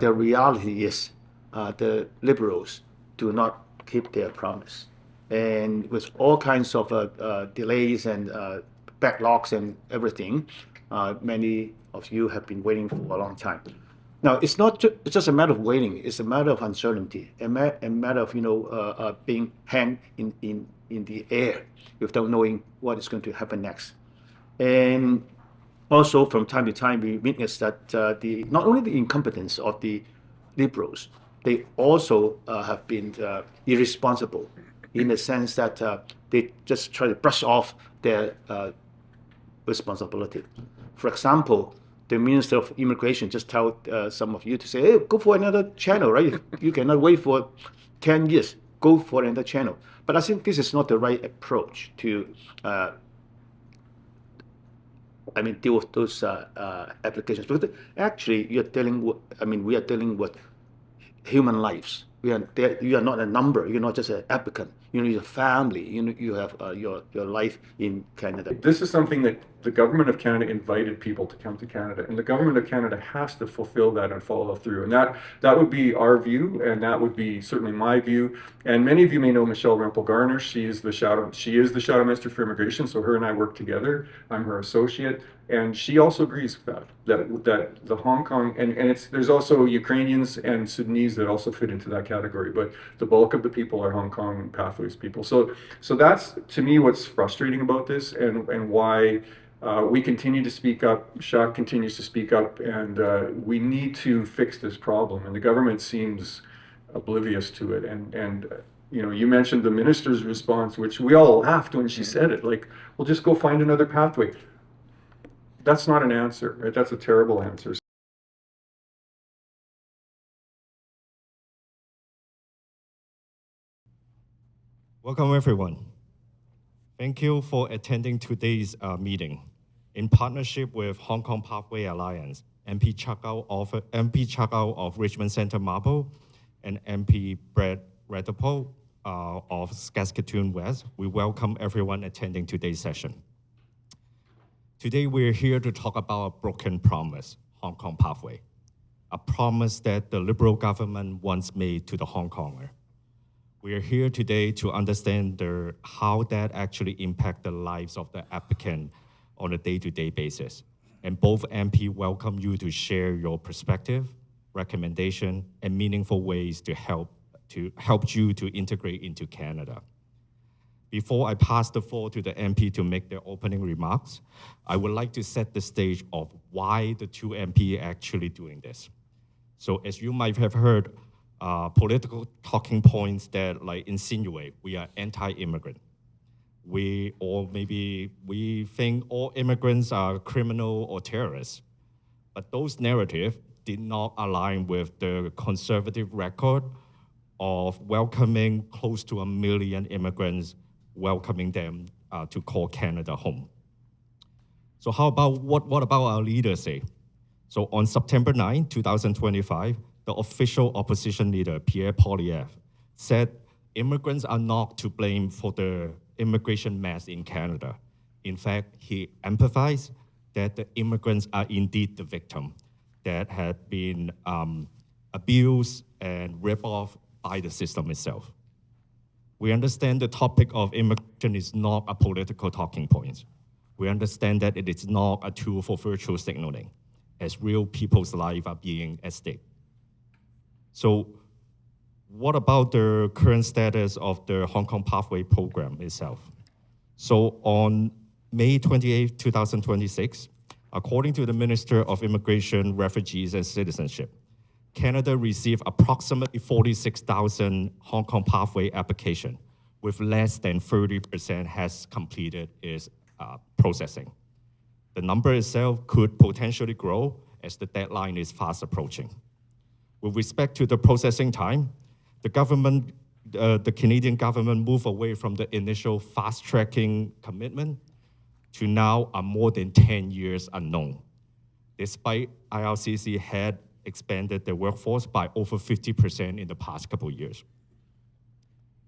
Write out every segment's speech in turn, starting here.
The reality is the Liberals do not keep their promise. And with all kinds of delays and backlogs and everything, many of you have been waiting for a long time. Now, it's not it's just a matter of waiting. It's a matter of uncertainty, a matter of being hanged in the air without knowing what is going to happen next. And also, from time to time, we witness that not only the incompetence of the Liberals, they also have been irresponsible in the sense that they just try to brush off their responsibility. For example, the Minister of Immigration just told some of you to say, hey, go for another channel, right? You cannot wait for 10 years. Go for another channel. But I think this is not the right approach to deal with those applications. Because actually, we are dealing with human lives. You are not a number. You're not just an applicant. You're a family. You have your life in Canada. This is something that the government of Canada invited people to come to Canada, and the government of Canada has to fulfill that and follow through. And that would be our view, and that would be certainly my view. And many of you may know Michelle Rempel-Garner. She is the Shadow Minister for Immigration. So her and I work together. I'm her associate. And she also agrees with that the Hong Kong, and there's also Ukrainians and Sudanese that also fit into that category, but the bulk of the people are Hong Kong pathways people. So that's, to me, what's frustrating about this, and why we continue to speak up, Chak continues to speak up, and we need to fix this problem, and the government seems oblivious to it. And you mentioned the minister's response, which we all laughed when she said it, like, we'll just go find another pathway. That's not an answer, right? That's a terrible answer. Welcome, everyone. Thank you for attending today's meeting. In partnership with Hong Kong Pathway Alliance, MP Chak Au of Richmond Centre, Marpole, and MP Brad Redekopp of Saskatoon West, we welcome everyone attending today's session. Today, we're here to talk about a broken promise, Hong Kong Pathway, a promise that the Liberal government once made to the Hong Konger. We are here today to understand how that actually impacts the lives of the applicant on a day-to-day basis. And both MP welcome you to share your perspective, recommendation, and meaningful ways to help you to integrate into Canada. Before I pass the floor to the MP to make their opening remarks, I would like to set the stage of why the two MP are actually doing this. So as you might have heard, political talking points that insinuate we are anti-immigrant. We think all immigrants are criminal or terrorists. But those narratives did not align with the conservative record of welcoming close to 1 million immigrants, welcoming them to call Canada home. So what about our leaders say? So on September 9, 2025, the official opposition leader, Pierre Poilievre, said immigrants are not to blame for the immigration mess in Canada. In fact, he emphasized that the immigrants are indeed the victim that had been abused and ripped off by the system itself. We understand the topic of immigration is not a political talking point. We understand that it is not a tool for virtual signaling, as real people's lives are being at stake. So what about the current status of the Hong Kong Pathway program itself? So on May 28, 2026, according to the Minister of Immigration, Refugees and Citizenship, Canada received approximately 46,000 Hong Kong Pathway applications, with less than 30% has completed its processing. The number itself could potentially grow as the deadline is fast approaching. With respect to the processing time, the Canadian government moved away from the initial fast-tracking commitment to now a more than 10 years unknown, despite IRCC had expanded their workforce by over 50% in the past couple of years.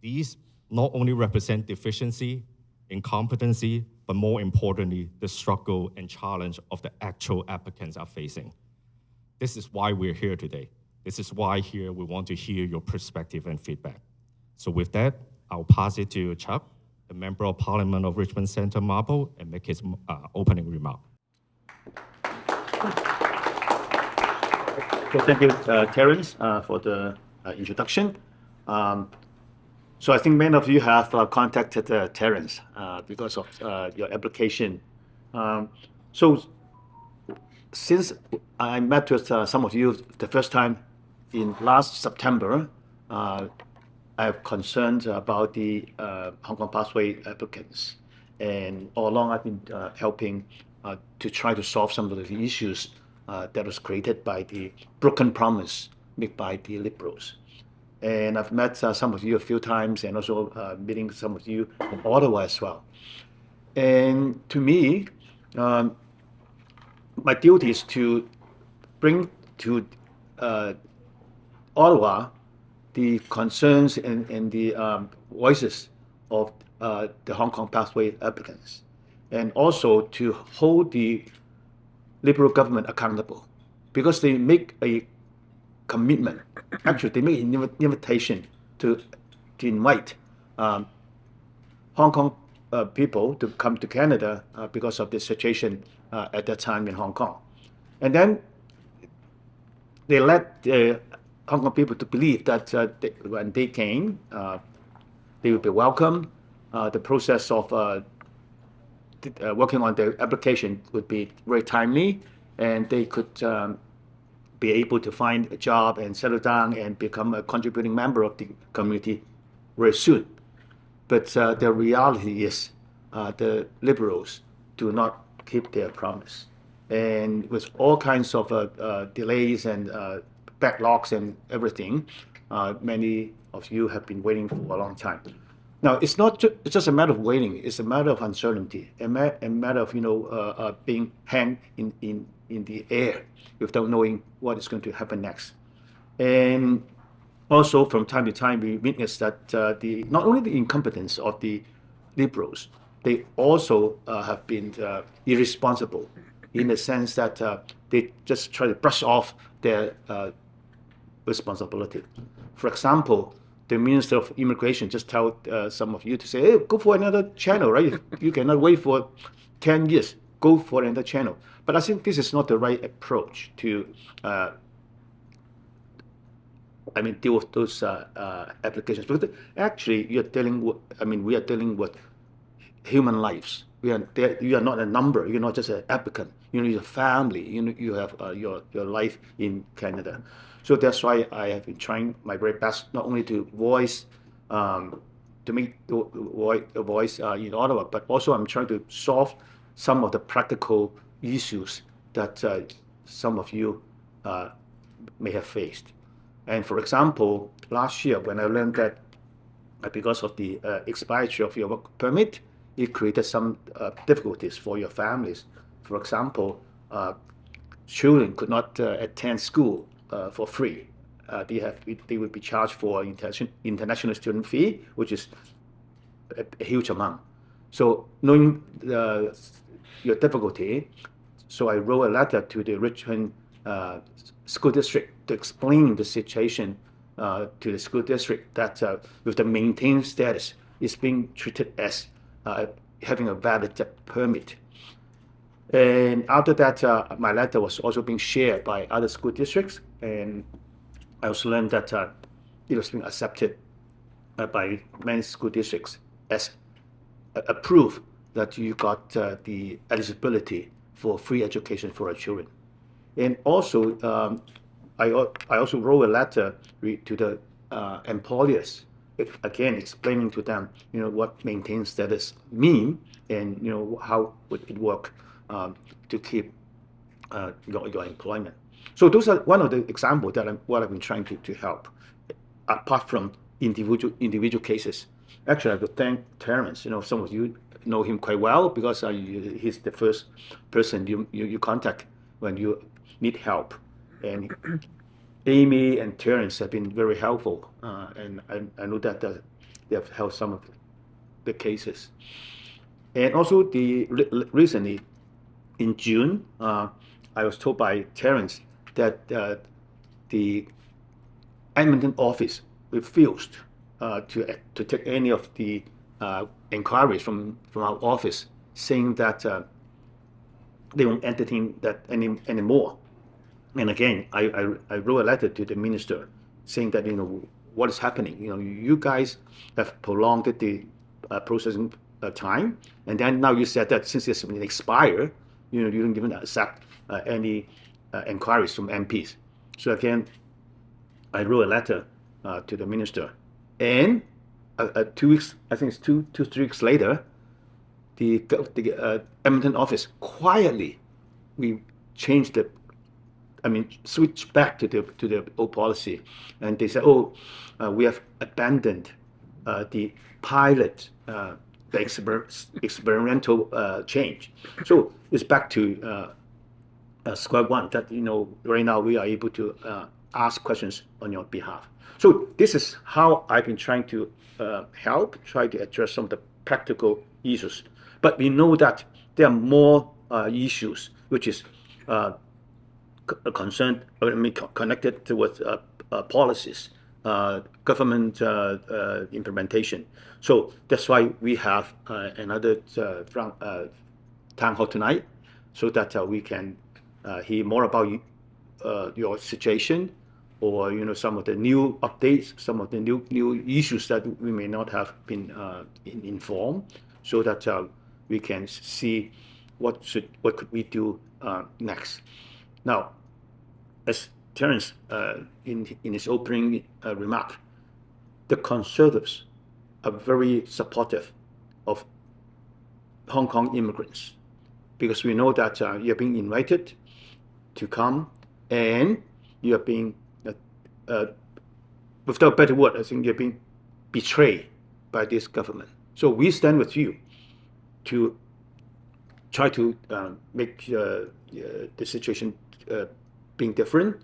These not only represent deficiency, incompetency, but more importantly, the struggle and challenge of the actual applicants are facing. This is why we're here today, This is why here we want to hear your perspective and feedback. So with that, I'll pass it to Chak, the Member of Parliament of Richmond Centre, Marpole, and make his opening remark. So thank you, Terence, for the introduction. So I think many of you have contacted Terence because of your application. So since I met with some of you the first time in last September, I have concerns about the Hong Kong pathway applicants. And all along I've been helping to try to solve some of the issues that was created by the broken promise made by the Liberals. And I've met some of you a few times, and also meeting some of you in Ottawa as well. And to me, my duty is to bring to Ottawa the concerns and the voices of the Hong Kong pathway applicants, and also to hold the Liberal government accountable, because they make a commitment. Actually, they make an invitation to invite Hong Kong people to come to Canada because of the situation at that time in Hong Kong. And then they let the Hong Kong people to believe that when they came, they would be welcome. The process of working on their application would be very timely, and they could be able to find a job and settle down and become a contributing member of the community very soon. But the reality is the Liberals do not keep their promise. And with all kinds of delays and backlogs and everything, many of you have been waiting for a long time. Now, it's not it's just a matter of waiting. It's a matter of uncertainty, a matter of being hanged in the air without knowing what is going to happen next. And also, from time to time, we witness that not only the incompetence of the Liberals, they also have been irresponsible in the sense that they just try to brush off their responsibility. For example, the Minister of Immigration just tell some of you to say, hey, go for another channel, right? You cannot wait for 10 years. Go for another channel. But I think this is not the right approach to deal with those applications. Because actually, we are dealing with human lives. You are not a number. You're not just an applicant. You're a family. You have your life in Canada. So that's why I have been trying my very best, not only to voice, to make a voice in Ottawa, but also I'm trying to solve some of the practical issues that some of you may have faced. And for example, last year when I learned that because of the expiry of your work permit, it created some difficulties for your families. For example, children could not attend school for free. They would be charged for international student fee, which is a huge amount. So knowing your difficulty, so I wrote a letter to the Richmond School District to explain the situation to the school district that with the maintained status is being treated as having a valid permit. And after that, my letter was also being shared by other school districts, and I also learned that it was being accepted by many school districts as a proof that you got the eligibility for free education for our children. And also, I also wrote a letter to the employers, again explaining to them, what maintained status mean, and how would it work to keep your employment. So those are one of the examples that I've been trying to help, apart from individual cases. Actually, I have to thank Terence. Some of you know him quite well because he's the first person you contact when you need help. And Amy and Terence have been very helpful, and I know that they have helped some of the cases. And also, recently, in June, I was told by Terence that the Edmonton office refused to take any of the inquiries from our office, saying that they won't entertain that anymore. And again, I wrote a letter to the minister saying that, what is happening? You guys have prolonged the processing time, and then now you said that since it's been expired, you don't even accept any inquiries from MPs. So again, I wrote a letter to the minister, and 2 weeks, I think it's 3 weeks later, the Edmonton office quietly we changed switched back to the old policy, and they said, we have abandoned the pilot, the experimental change. So it's back to square one. That right now we are able to ask questions on your behalf. So this is how I've been trying to try to address some of the practical issues. But we know that there are more issues which is concerned, connected with policies, government implementation. So that's why we have another town hall tonight, so that we can hear more about your situation, or some of the new updates, some of the new issues that we may not have been informed, so that we can see what could we do next. Now, as Terence in his opening remark, the Conservatives are very supportive of Hong Kong immigrants, because we know that you're being invited to come, and you're being, without a better word, I think you're being betrayed by this government. So we stand with you to try to make the situation being different,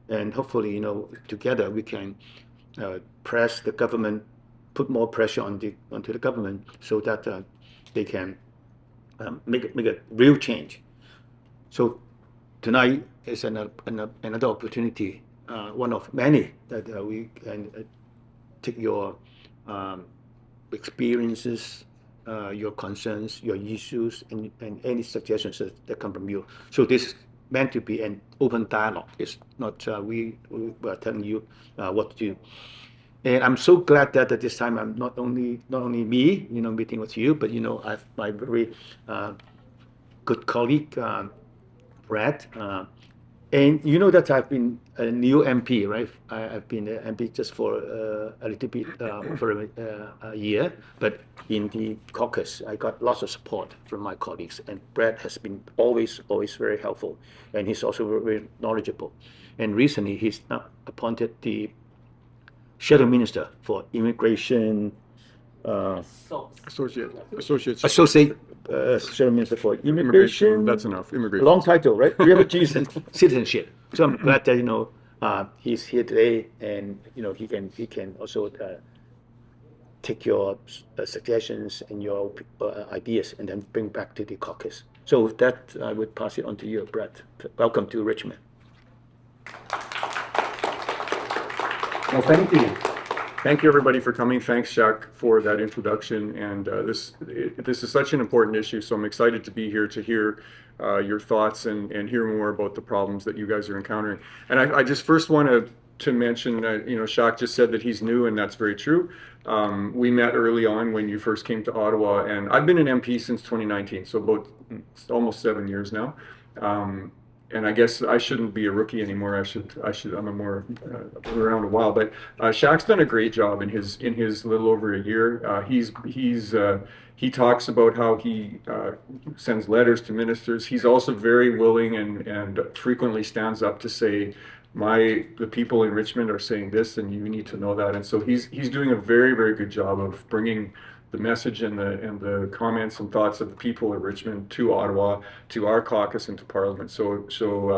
and hopefully, together we can press the government, put more pressure onto the government, so that they can make a real change. So tonight is another opportunity, one of many, that we can take your experiences, your concerns, your issues, and any suggestions that come from you. So this is meant to be an open dialogue. It's not we are telling you what to do. And I'm so glad that at this time I'm not only me, meeting with you, but I have my very good colleague, Brad. And that I've been a new MP, right? I've been an MP just for a little bit over a year, but in the caucus, I got lots of support from my colleagues, and Brad has been always very helpful, and he's also very knowledgeable. And recently, he's appointed the Shadow Minister for Immigration. Associate Shadow Minister for Immigration. That's enough. Immigration. Long title, right? Refugees and citizenship. So I'm glad that he's here today, and he can also take your suggestions and your ideas, and then bring back to the caucus. So with that, I would pass it on to you, Brad. Welcome to Richmond. Well, thank you. Thank you, everybody, for coming. Thanks, Chak, for that introduction. And this is such an important issue, so I'm excited to be here to hear your thoughts and hear more about the problems that you guys are encountering. And I just first want to mention that, Chak just said that he's new, and that's very true. We met early on when you first came to Ottawa, and I've been an MP since 2019, so about almost 7 years now. And I guess I shouldn't be a rookie anymore. I'm been around a while. But Chak's done a great job in his little over a year. He talks about how he sends letters to ministers. He's also very willing and frequently stands up to say, the people in Richmond are saying this, and you need to know that. And so he's doing a very, very good job of bringing the message and the comments and thoughts of the people of Richmond to Ottawa, to our caucus, and to Parliament. So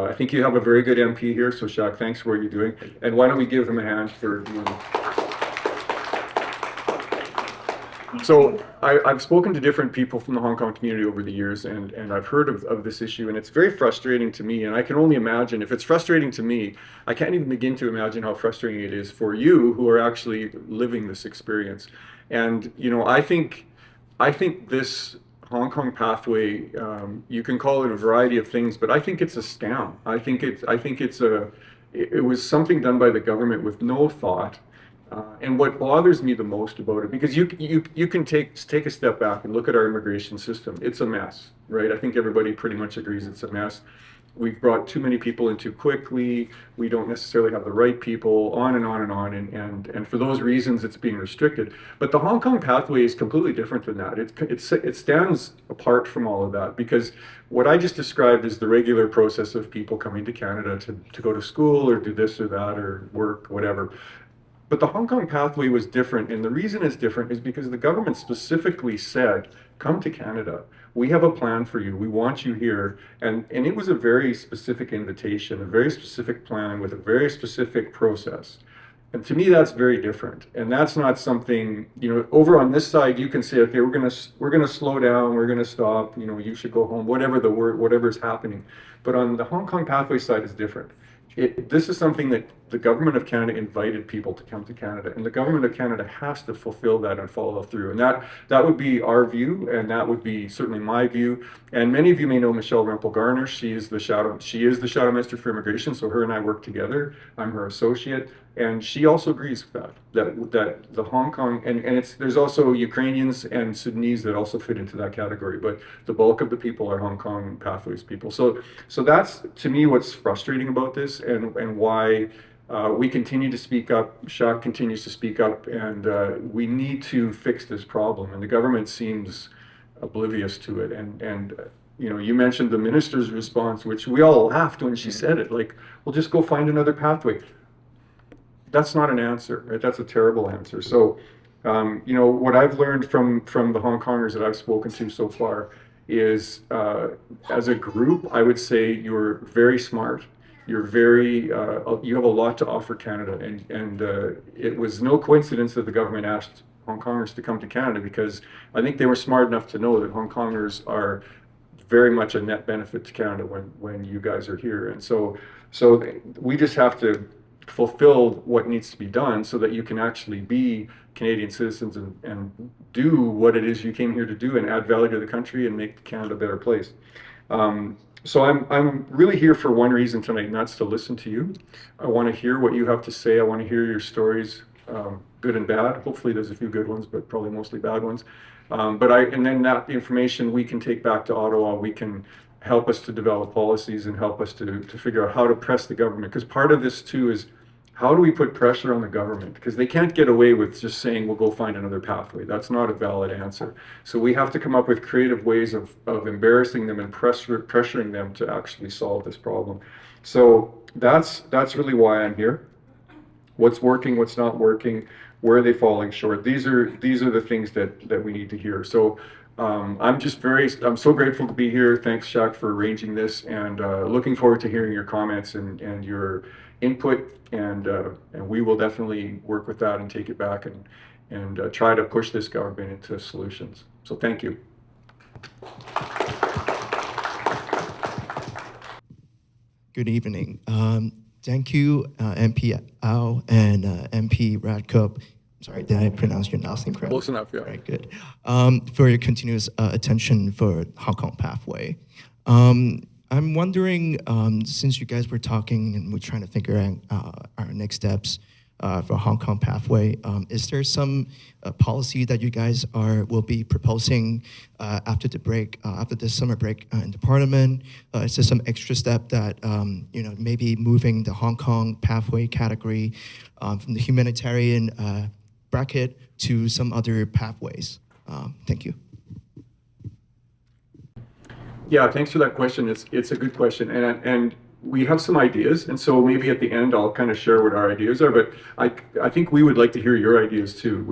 I think you have a very good MP here. So Chak, thanks for what you're doing. And why don't we give him a hand for doing. So I've spoken to different people from the Hong Kong community over the years, and I've heard of this issue, and it's very frustrating to me. And I can only imagine, if it's frustrating to me, I can't even begin to imagine how frustrating it is for you who are actually living this experience. And I think this Hong Kong pathway, you can call it a variety of things, but I think it's a scam. It was something done by the government with no thought. And what bothers me the most about it, because you can take a step back and look at our immigration system. It's a mess, right? I think everybody pretty much agrees it's a mess. We've brought too many people in too quickly. We don't necessarily have the right people, on and on and on. And for those reasons, it's being restricted. But the Hong Kong pathway is completely different than that. It stands apart from all of that, because what I just described is the regular process of people coming to Canada to go to school or do this or that or work, whatever. But the Hong Kong pathway was different, and the reason it's different is because the government specifically said, come to Canada. We have a plan for you. We want you here. And it was a very specific invitation, a very specific plan with a very specific process. And to me, that's very different. And that's not something, over on this side, you can say, okay, we're gonna slow down, we're gonna stop, you should go home, whatever's happening. But on the Hong Kong pathway side, it's different. This is something that the government of Canada invited people to come to Canada, and the government of Canada has to fulfill that and follow through. And that would be our view, and that would be certainly my view. And many of you may know Michelle Rempel-Garner. She is the Shadow Minister for Immigration, so her and I work together. I'm her associate, and she also agrees with that the Hong Kong, and there's also Ukrainians and Sudanese that also fit into that category, but the bulk of the people are Hong Kong pathways people. So that's, to me, what's frustrating about this, and why we continue to speak up. Chak continues to speak up, and we need to fix this problem. And the government seems oblivious to it. And you mentioned the minister's response, which we all laughed when she said it. Like, we'll just go find another pathway. That's not an answer, right? That's a terrible answer. So, what I've learned from the Hong Kongers that I've spoken to so far is, as a group, I would say you're very smart. You're very, you have a lot to offer Canada, and it was no coincidence that the government asked Hong Kongers to come to Canada, because I think they were smart enough to know that Hong Kongers are very much a net benefit to Canada when you guys are here. And so we just have to fulfill what needs to be done so that you can actually be Canadian citizens and do what it is you came here to do, and add value to the country and make Canada a better place. So I'm really here for one reason tonight, and that's to listen to you. I want to hear what you have to say. I want to hear your stories, good and bad. Hopefully there's a few good ones, but probably mostly bad ones. And then that information we can take back to Ottawa. We can help us to develop policies and help us to figure out how to press the government. Because part of this too is, how do we put pressure on the government? Because they can't get away with just saying, we'll go find another pathway. That's not a valid answer. So we have to come up with creative ways of embarrassing them and pressuring them to actually solve this problem. So that's really why I'm here. What's working, what's not working, where are they falling short? These are the things that we need to hear. So I'm so grateful to be here. Thanks, Chak, for arranging this, and looking forward to hearing your comments and your input, and we will definitely work with that and take it back and try to push this government into solutions. So thank you. Good evening. Thank you, MP Au and MP Redekopp. Sorry, did I pronounce your last name correctly? Close enough, yeah. Very good. For your continuous attention for Hong Kong pathway. I'm wondering, since you guys were talking and we're trying to figure out our next steps for Hong Kong pathway, is there some policy that you guys will be proposing after the break, after the summer break in the Parliament? Is there some extra step that maybe moving the Hong Kong pathway category from the humanitarian bracket to some other pathways? Thank you. Yeah, thanks for that question. It's a good question, and we have some ideas, and so maybe at the end I'll kind of share what our ideas are. But I think we would like to hear your ideas too.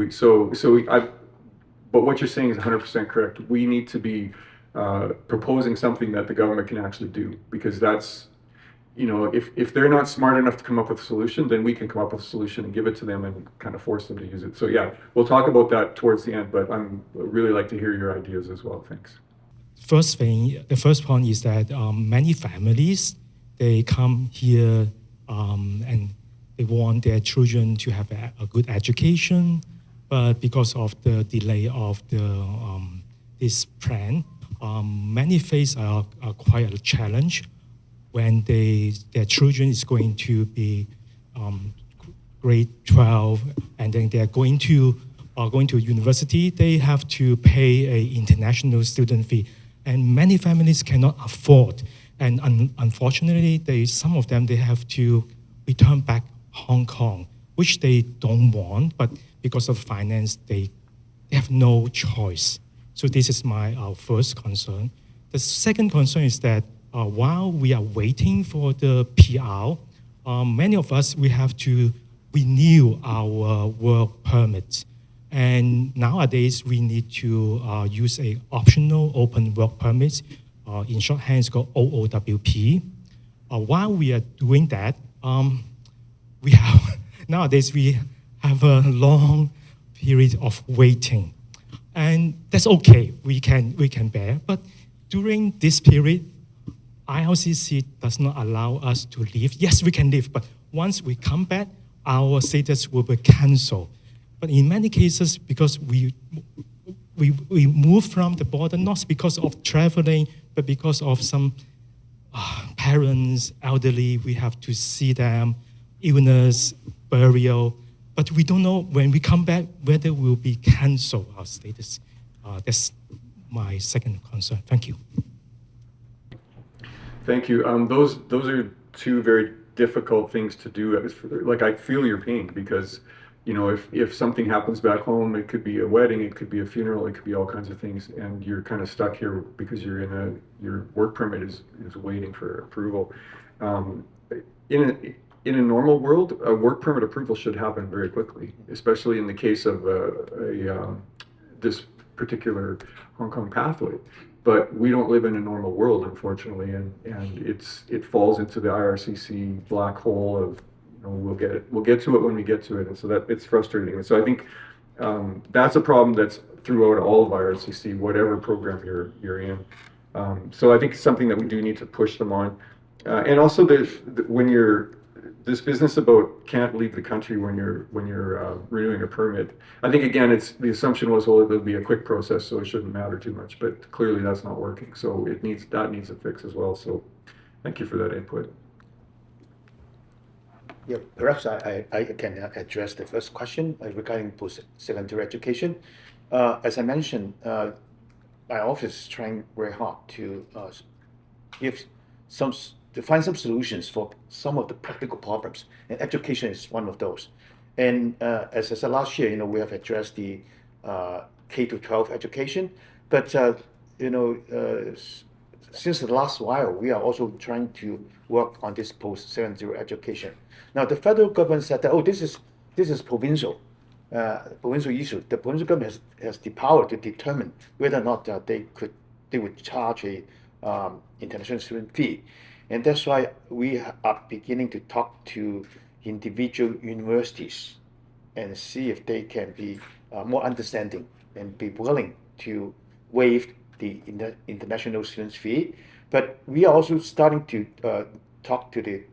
But what you're saying is 100% correct. We need to be proposing something that the government can actually do, because if they're not smart enough to come up with a solution, then we can come up with a solution and give it to them and kind of force them to use it. So yeah, we'll talk about that towards the end, but I'd really like to hear your ideas as well. Thanks. The first point is that many families, they come here and they want their children to have a good education, but because of the delay of this plan, many face quite a challenge when their children is going to be grade 12 and then they're going to university. They have to pay an international student fee, and many families cannot afford. And unfortunately, some of them they have to return back Hong Kong, which they don't want, but because of finance, they have no choice. So this is our first concern. The second concern is that while we are waiting for the PR, many of us, we have to renew our work permits. And nowadays, we need to use a optional open work permit, in shorthand, it's called OOWP. While we are doing that, nowadays we have a long period of waiting. And that's okay, we can bear. But during this period, IRCC does not allow us to leave. Yes, we can leave, but once we come back, our status will be cancelled. But in many cases, because we move from the border, not because of traveling, but because of some parents, elderly, we have to see them, illness, burial. But we don't know when we come back whether we'll be cancelled our status. That's my second concern. Thank you. Thank you. Those are two very difficult things to do. Like, I feel your pain because, if something happens back home, it could be a wedding, it could be a funeral, it could be all kinds of things, and you're kind of stuck here because your work permit is waiting for approval. In a normal world, a work permit approval should happen very quickly, especially in the case of this particular Hong Kong pathway. But we don't live in a normal world, unfortunately, and it falls into the IRCC black hole of, we'll get to it when we get to it, and so that it's frustrating. And so I think that's a problem that's throughout all of IRCC, whatever program you're in. So I think it's something that we do need to push them on, and also this business about can't leave the country when you're renewing a permit. I think again, the assumption was, well, it'll be a quick process, so it shouldn't matter too much. But clearly, that's not working. So that needs a fix as well. So, thank you for that input. Yeah, perhaps I can address the first question regarding post-secondary education. As I mentioned, my office is trying very hard to find some solutions for some of the practical problems, and education is one of those. And as I said last year, we have addressed the K-12 education, but since the last while, we are also trying to work on this post-secondary education. Now, the federal government said that, this is provincial issue. The provincial government has the power to determine whether or not they would charge a international student fee. And that's why we are beginning to talk to individual universities and see if they can be more understanding and be willing to waive the international students fee. But we are also starting to talk to the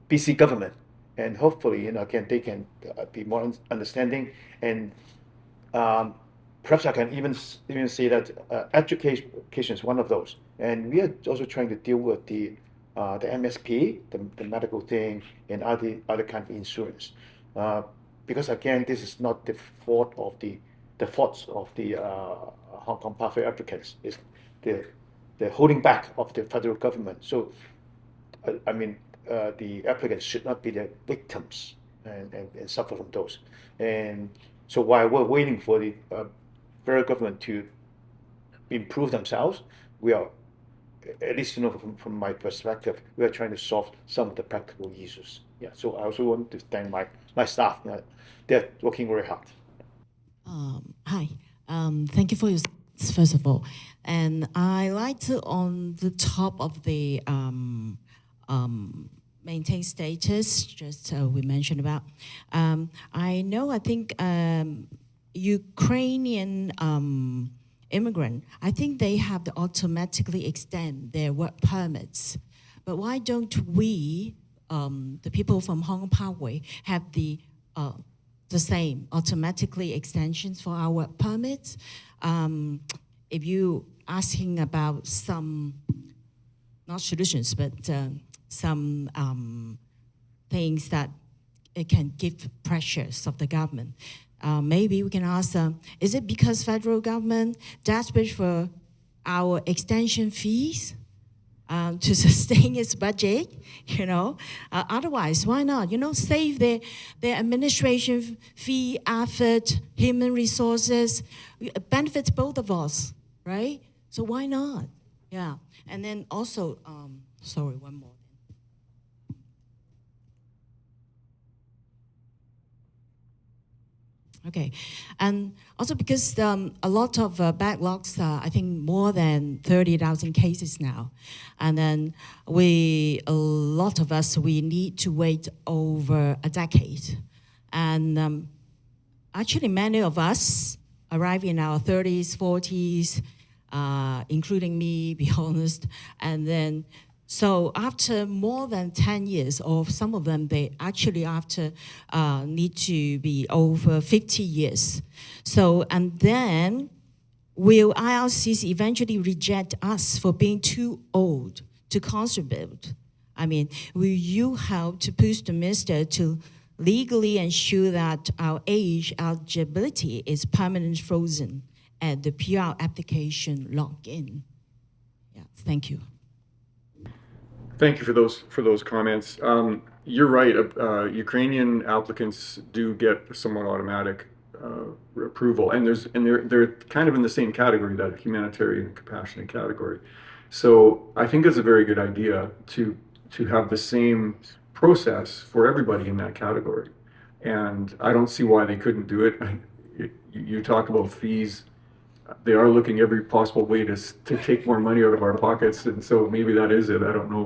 BC government, and hopefully, they can be more understanding. And perhaps I can even say that education is one of those. And we are also trying to deal with the MSP, the medical thing, and other kind of insurance. Because again, this is not the faults of the Hong Kong pathway applicants. It's the holding back of the federal government. So, the applicants should not be the victims and suffer from those. And so while we're waiting for the federal government to improve themselves, we are, at least from my perspective, we are trying to solve some of the practical issues. Yeah. So I also want to thank my staff. They're working very hard. Hi. Thank you for your first of all. And I like to, on the top of the maintain status, just we mentioned about. I think Ukrainian immigrant, I think they have to automatically extend their work permits. But why don't we, the people from Hong Kong Parkway, have the same automatically extensions for our work permits? If you asking about some, not solutions, but some things that it can give pressures of the government. Maybe we can ask them, is it because federal government desperate for our extension fees to sustain its budget, otherwise, why not, save their administration fee, effort, human resources, it benefits both of us, right? So why not? Yeah, and then also, sorry, one more. Okay, and also because a lot of backlogs, I think more than 30,000 cases now, and then a lot of us, we need to wait over a decade, and actually many of us arrive in our 30s, 40s, including me, be honest, and then so after more than 10 years, or some of them, they actually after need to be over 50 years. So, and then will IRCs eventually reject us for being too old to contribute? I mean, will you help to push the minister to legally ensure that our age eligibility is permanently frozen at the PR application login? Yeah, thank you. Thank you for those comments. You're right. Ukrainian applicants do get somewhat automatic approval, and they're kind of in the same category, that humanitarian compassionate category. So I think it's a very good idea to have the same process for everybody in that category, and I don't see why they couldn't do it. You talk about fees. They are looking every possible way to take more money out of our pockets, and so maybe that is it. I don't know,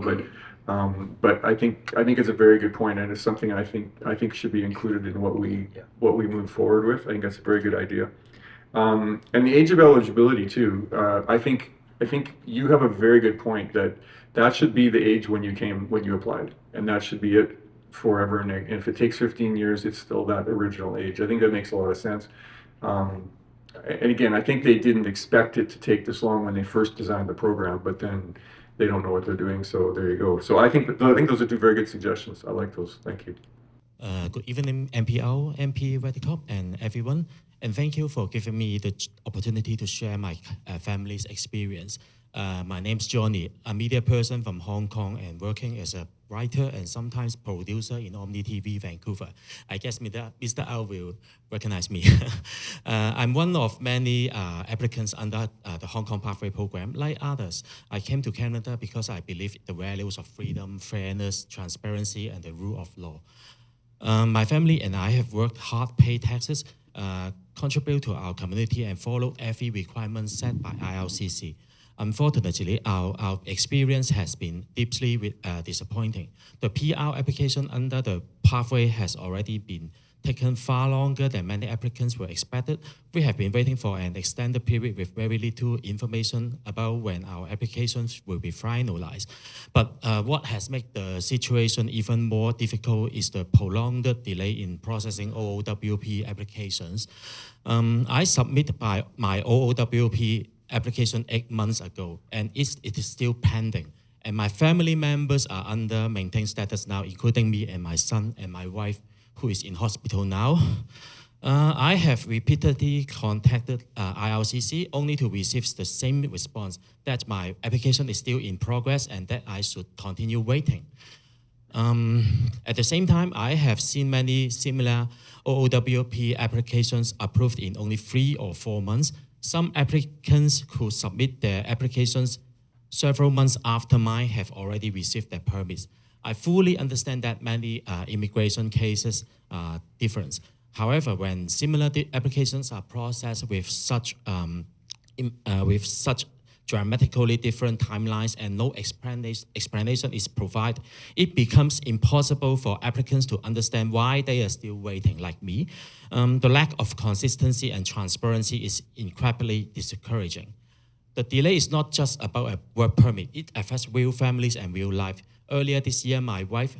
but I think it's a very good point, and it's something I think should be included in what we move forward with. I think that's a very good idea. And the age of eligibility too. I think you have a very good point that should be the age when you applied, and that should be it forever. And if it takes 15 years, it's still that original age. I think that makes a lot of sense. And again, I think they didn't expect it to take this long when they first designed the program, but then they don't know what they're doing, so there you go. So I think those are two very good suggestions. I like those. Thank you. Good evening, MPO, MP Redekopp, and everyone. And thank you for giving me the opportunity to share my family's experience. My name's Johnny, a media person from Hong Kong and working as a writer and sometimes producer in Omni TV Vancouver. I guess Mr. Au will recognize me. I'm one of many applicants under the Hong Kong Pathway Program. Like others, I came to Canada because I believe the values of freedom, fairness, transparency, and the rule of law. My family and I have worked hard, paid taxes, contribute to our community, and followed every requirement set by IRCC. Unfortunately, our experience has been deeply disappointing. The PR application under the pathway has already been taken far longer than many applicants were expected. We have been waiting for an extended period with very little information about when our applications will be finalized. But what has made the situation even more difficult is the prolonged delay in processing OOWP applications. I submitted my OOWP application 8 months ago, and it is still pending. And my family members are under maintained status now, including me and my son and my wife, who is in hospital now. I have repeatedly contacted IRCC only to receive the same response, that my application is still in progress and that I should continue waiting. At the same time, I have seen many similar OOWP applications approved in only 3 or 4 months. Some applicants who submit their applications several months after mine have already received their permits. I fully understand that many immigration cases are different. However, when similar applications are processed with such with such dramatically different timelines and no explanation is provided, it becomes impossible for applicants to understand why they are still waiting, like me. The lack of consistency and transparency is incredibly discouraging. The delay is not just about a work permit. It affects real families and real life. Earlier this year, my wife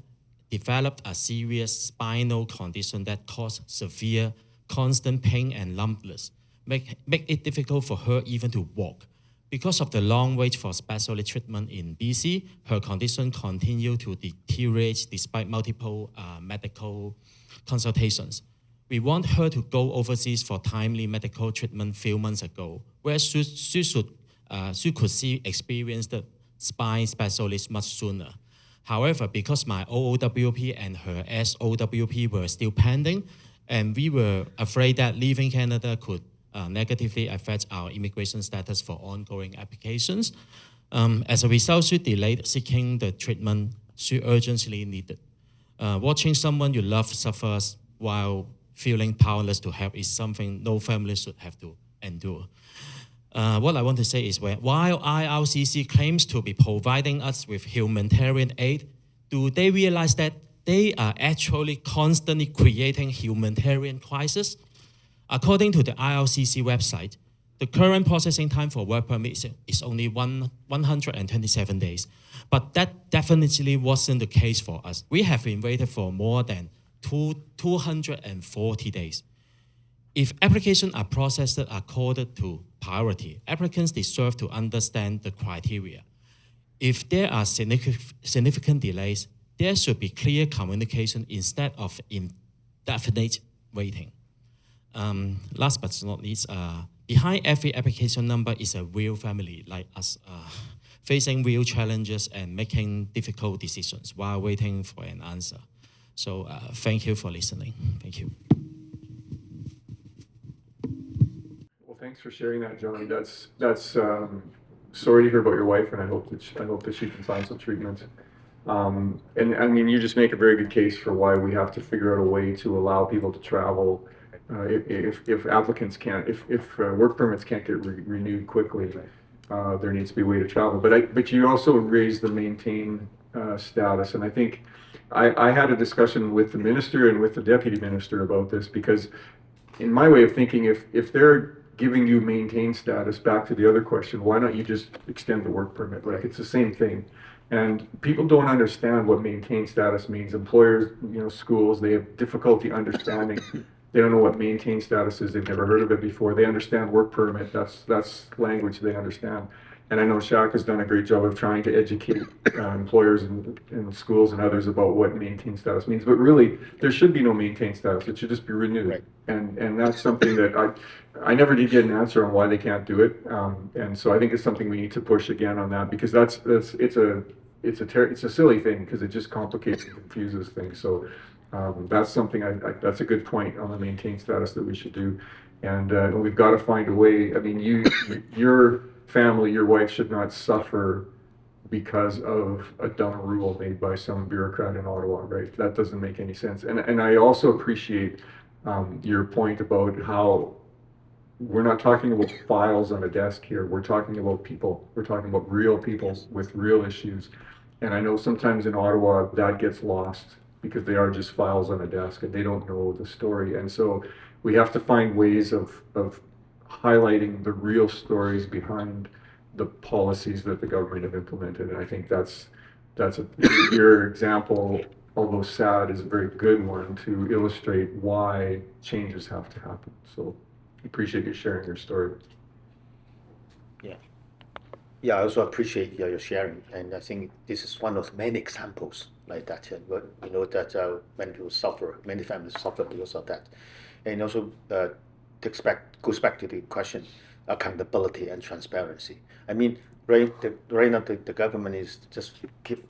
developed a serious spinal condition that caused severe, constant pain and numbness, make it difficult for her even to walk. Because of the long wait for specialist treatment in BC, her condition continued to deteriorate despite multiple medical consultations. We want her to go overseas for timely medical treatment a few months ago, where she could see experienced spine specialist much sooner. However, because my OOWP and her SOWP were still pending, and we were afraid that leaving Canada could negatively affect our immigration status for ongoing applications. As a result, she delayed seeking the treatment she urgently needed. Watching someone you love suffer while feeling powerless to help is something no family should have to endure. What I want to say is, while IRCC claims to be providing us with humanitarian aid, do they realize that they are actually constantly creating humanitarian crisis? According to the IRCC website, the current processing time for work permits is only 127 days. But that definitely wasn't the case for us. We have been waiting for more than 240 days. If applications are processed according to priority, applicants deserve to understand the criteria. If there are significant delays, there should be clear communication instead of indefinite waiting. Last but not least, behind every application number is a real family like us, facing real challenges and making difficult decisions while waiting for an answer. So thank you for listening. Thank you. Well, thanks for sharing that, Johnny. That's sorry to hear about your wife, and I hope that she can find some treatment. And I mean, you just make a very good case for why we have to figure out a way to allow people to travel. If applicants can't, if work permits can't get renewed quickly, there needs to be a way to travel. But you also raised the maintain status, and I think I had a discussion with the minister and with the deputy minister about this, because in my way of thinking, if they're giving you maintain status, back to the other question, why not you just extend the work permit? Like, it's the same thing. And people don't understand what maintain status means. Employers, schools, they have difficulty understanding. They don't know what maintain status is. They've never heard of it before. They understand work permit. That's language they understand. And I know Chak has done a great job of trying to educate employers and schools and others about what maintain status means. But really, there should be no maintain status. It should just be renewed. Right. And that's something that I never did get an answer on why they can't do it. And so I think it's something we need to push again on that, because it's a silly thing, because it just complicates and confuses things. So that's something that's a good point on the maintain status that we should do. And we've got to find a way. I mean, your family, your wife should not suffer because of a dumb rule made by some bureaucrat in Ottawa, right? That doesn't make any sense. And I also appreciate your point about how we're not talking about files on a desk here. We're talking about people. We're talking about real people with real issues. And I know sometimes in Ottawa that gets lost, because they are just files on a desk and they don't know the story. And so we have to find ways of highlighting the real stories behind the policies that the government have implemented. And I think your example, although sad, is a very good one to illustrate why changes have to happen. So I appreciate you sharing your story. Yeah, I also appreciate your sharing, and I think this is one of many examples like that. That many people suffer, many families suffer because of that, and also goes back to the question, accountability and transparency. I mean, right now the government is just keep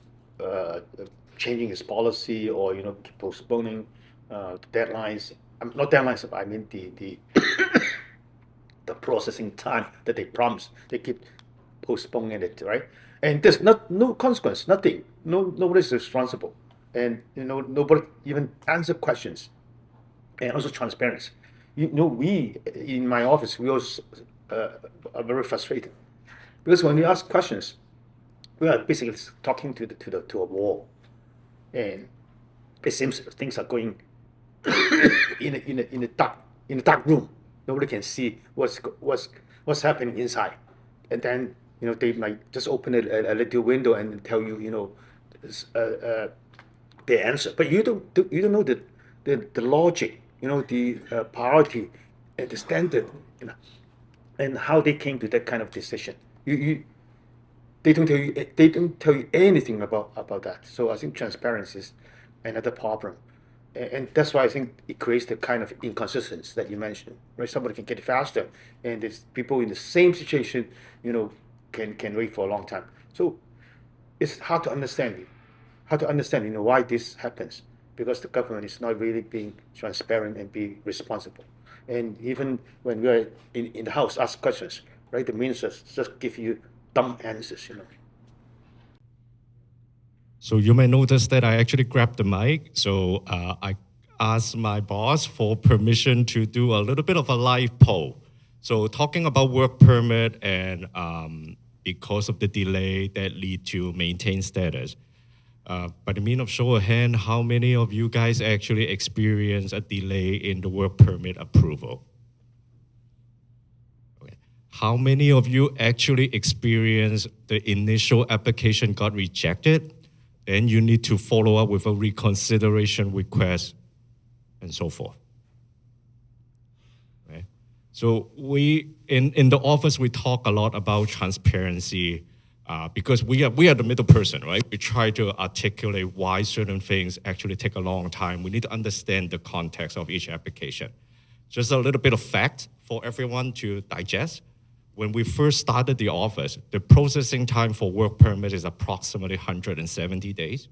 changing its policy, or keep postponing deadlines. Not deadlines, but I mean the the processing time that they promised. They keep postponing it, right? And there's no consequence, nothing. Nobody's responsible, and nobody even answer questions, and also transparency. We in my office, we also are very frustrated. Because when we ask questions, we are basically talking to a wall. And it seems things are going in a dark room. Nobody can see what's happening inside. And then they might just open a little window and tell you the answer. But you don't know the logic, the priority and the standard, and how they came to that kind of decision. They don't tell you anything about that. So I think transparency is another problem. And that's why I think it creates the kind of inconsistency that you mentioned, right? Somebody can get it faster, and there's people in the same situation, can wait for a long time. So it's hard to understand why this happens, because the government is not really being transparent and be responsible. And even when we are in the House, ask questions, right? The ministers just give you dumb answers, So you may notice that I actually grabbed the mic. So I asked my boss for permission to do a little bit of a live poll. So talking about work permit and because of the delay that lead to maintain status. By the means of show of hand, how many of you guys actually experience a delay in the work permit approval? Okay. How many of you actually experience the initial application got rejected? Then you need to follow up with a reconsideration request and so forth. Right? So in the office, we talk a lot about transparency because we are the middle person, right? We try to articulate why certain things actually take a long time. We need to understand the context of each application. Just a little bit of fact for everyone to digest. When we first started the office, the processing time for work permit is approximately 170 days.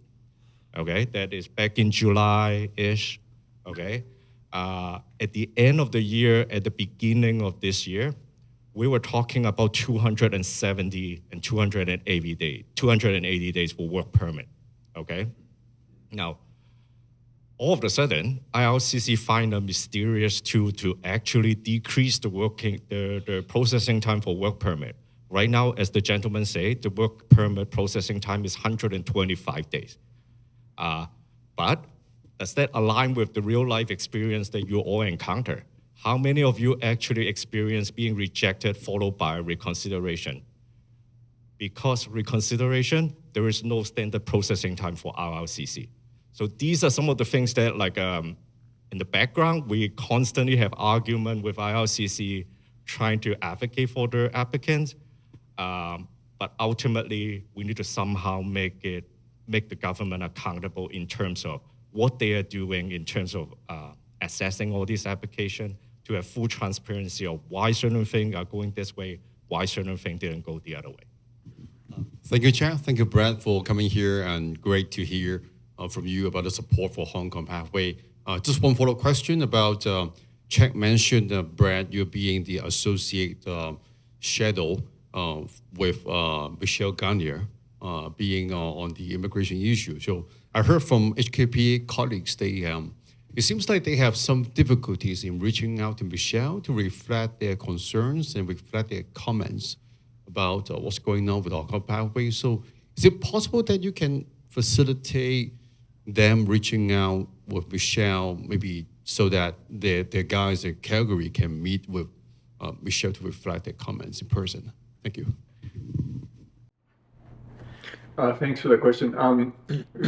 Okay, that is back in July-ish. Okay, at the end of the year, at the beginning of this year, we were talking about 270 and 280 days for work permit. Okay, now all of a sudden, IRCC find a mysterious tool to actually decrease the processing time for work permit. Right now, as the gentleman said, the work permit processing time is 125 days. But does that align with the real life experience that you all encounter? How many of you actually experience being rejected followed by reconsideration? Because reconsideration, there is no standard processing time for IRCC. So these are some of the things that, in the background, we constantly have argument with IRCC trying to advocate for their applicants. But ultimately, we need to somehow make the government accountable in terms of what they are doing in terms of assessing all these applications, to have full transparency of why certain things are going this way, why certain things didn't go the other way. Thank you, Chak. Thank you, Brad, for coming here, and great to hear from you about the support for Hong Kong Pathway. Just one follow-up question about Chak mentioned, Brad, you being the associate shadow with Michelle Garnier being on the immigration issue. So I heard from HKPA colleagues, it seems like they have some difficulties in reaching out to Michelle to reflect their concerns and reflect their comments about what's going on with Hong Kong Pathway. So is it possible that you can facilitate them reaching out with Michelle, maybe so that their guys in Calgary can meet with Michelle to reflect their comments in person? Thank you. Thanks for that question.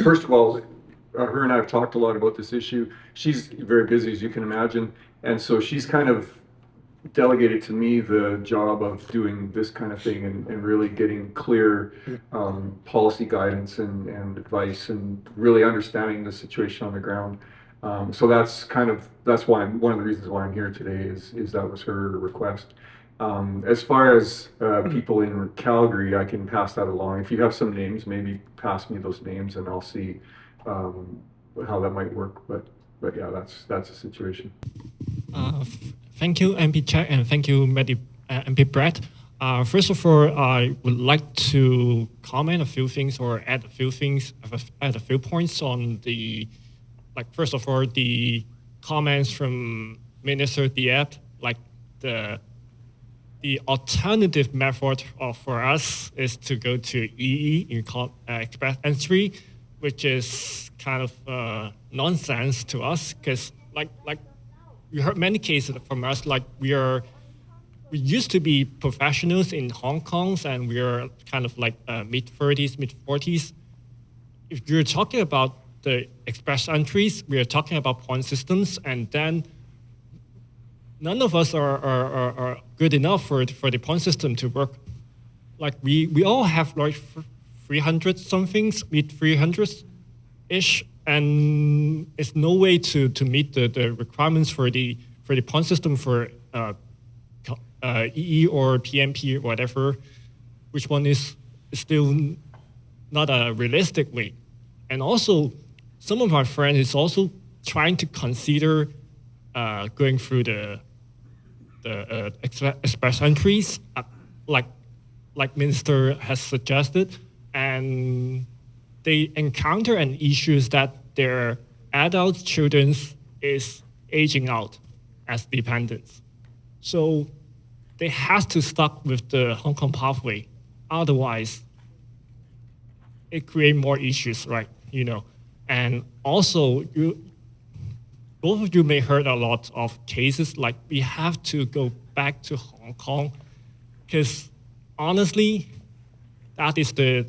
First of all, her and I have talked a lot about this issue. She's very busy, as you can imagine, and so she's kind of delegated to me the job of doing this kind of thing and really getting clear policy guidance and advice and really understanding the situation on the ground. So that's why one of the reasons why I'm here today is that was her request. As far as people in Calgary, I can pass that along. If you have some names, maybe pass me those names and I'll see how that might work. But yeah, that's the situation. Thank you, MP Chak, and thank you, MP Brad. First of all, I would like to comment a few things or add a few things, add a few points on the, first of all, the comments from Minister Diep, the alternative method for us is to go to EE, you call express entry, which is kind of nonsense to us because like we heard many cases from us, like we used to be professionals in Hong Kong and we are kind of like mid-30s, mid-40s. If you're talking about the express entries, we are talking about point systems, and then none of us are good enough for the point system to work. Like we all have like 300 somethings, mid 300s-ish, and it's no way to meet the requirements for the point system for EE or PMP or whatever, which one is still not a realistic way. And also, some of my friends is also trying to consider going through the express entries, like Minister has suggested, and they encounter an issue that their adult children is aging out as dependents. So they have to stuck with the Hong Kong pathway. Otherwise, it creates more issues, right? You know, and also both of you may heard a lot of cases like we have to go back to Hong Kong because honestly, that is the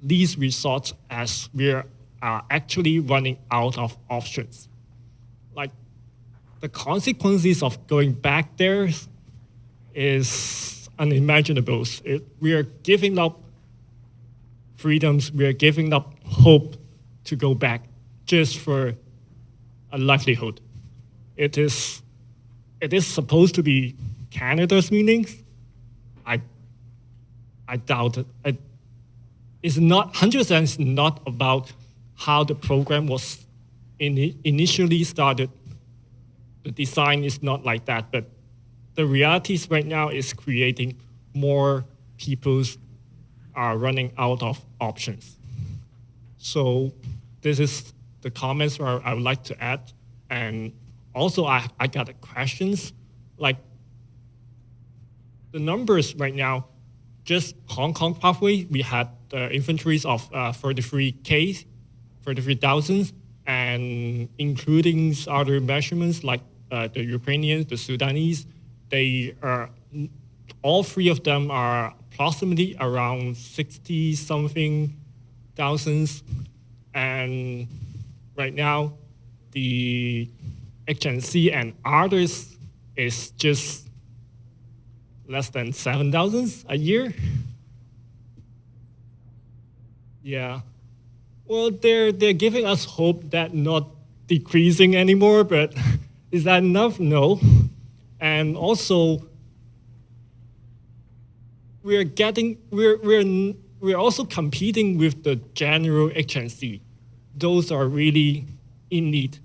least resort as we are actually running out of options. Like the consequences of going back there is unimaginable. We are giving up freedoms, we are giving up hope to go back just for a livelihood. It is supposed to be Canada's meanings. I doubt it. It's not 100% not about how the program was initially started. The design is not like that, but the realities right now is creating more people are running out of options. So this is the comments where I would like to add. And also I got questions, like the numbers right now, just Hong Kong pathway, we had inventories of 33,000, and including other measurements like the Ukrainians, the Sudanese, they are, all three of them are approximately around 60-something thousands. And right now, the HNC and others is just less than 7,000 a year. Yeah. Well, they're giving us hope that not decreasing anymore, but is that enough? No. And also, we're also competing with the general HNC. Those are really in need.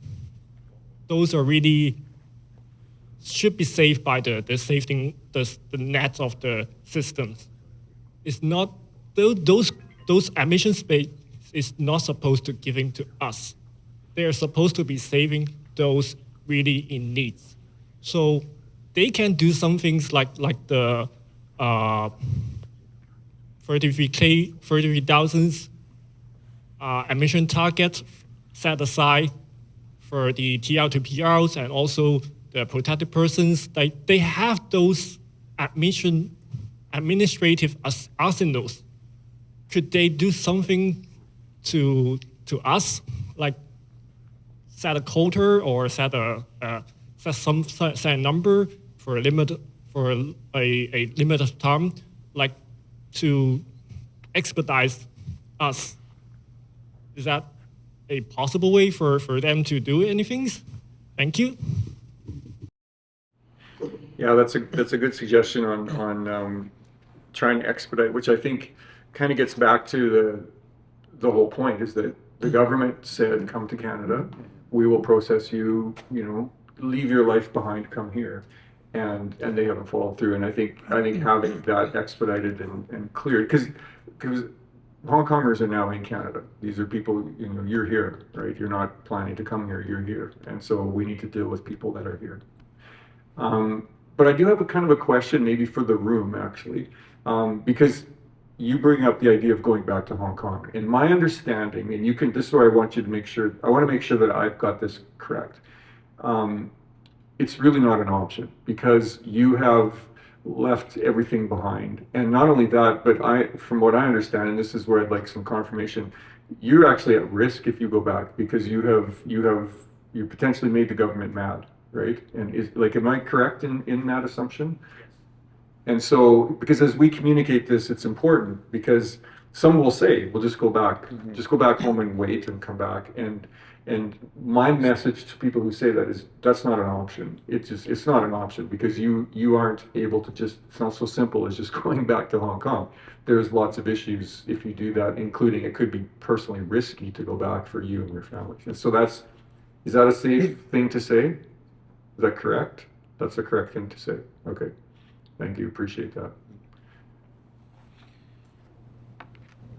Those are really should be saved by the safety, the net of the systems. It's not those emission space is not supposed to giving to us. They are supposed to be saving those really in needs. So they can do some things like the 33,000 emission target set aside for the TL to PRs and also the protected persons. They have those administrative arsenals. Could they do something to us, like set a quota or set a number for a limit for a limited time, like to expedite us? Is that a possible way for them to do anything? Thank you. Yeah, that's a good suggestion on trying to expedite, which I think kind of gets back to the whole point is that the government said, come to Canada, we will process you, leave your life behind, come here. And they haven't followed through. And I think having that expedited and cleared, because Hong Kongers are now in Canada. These are people, you're here, right? You're not planning to come here, you're here. And so we need to deal with people that are here. But I do have a kind of a question maybe for the room, actually, because you bring up the idea of going back to Hong Kong. In my understanding, and this is where I want to make sure that I've got this correct. It's really not an option because you have left everything behind. And not only that, but from what I understand, and this is where I'd like some confirmation, you're actually at risk if you go back because you potentially made the government mad, right? And am I correct in that assumption? And so, because as we communicate this, it's important because some will say, "We'll just go back, just go back home and wait and come back." And my message to people who say that is, that's not an option. It's not an option because you aren't able to just. It's not so simple as just going back to Hong Kong. There's lots of issues if you do that, including it could be personally risky to go back for you and your family. And so is that a safe thing to say? Is that correct? That's the correct thing to say. Okay. Thank you, appreciate that.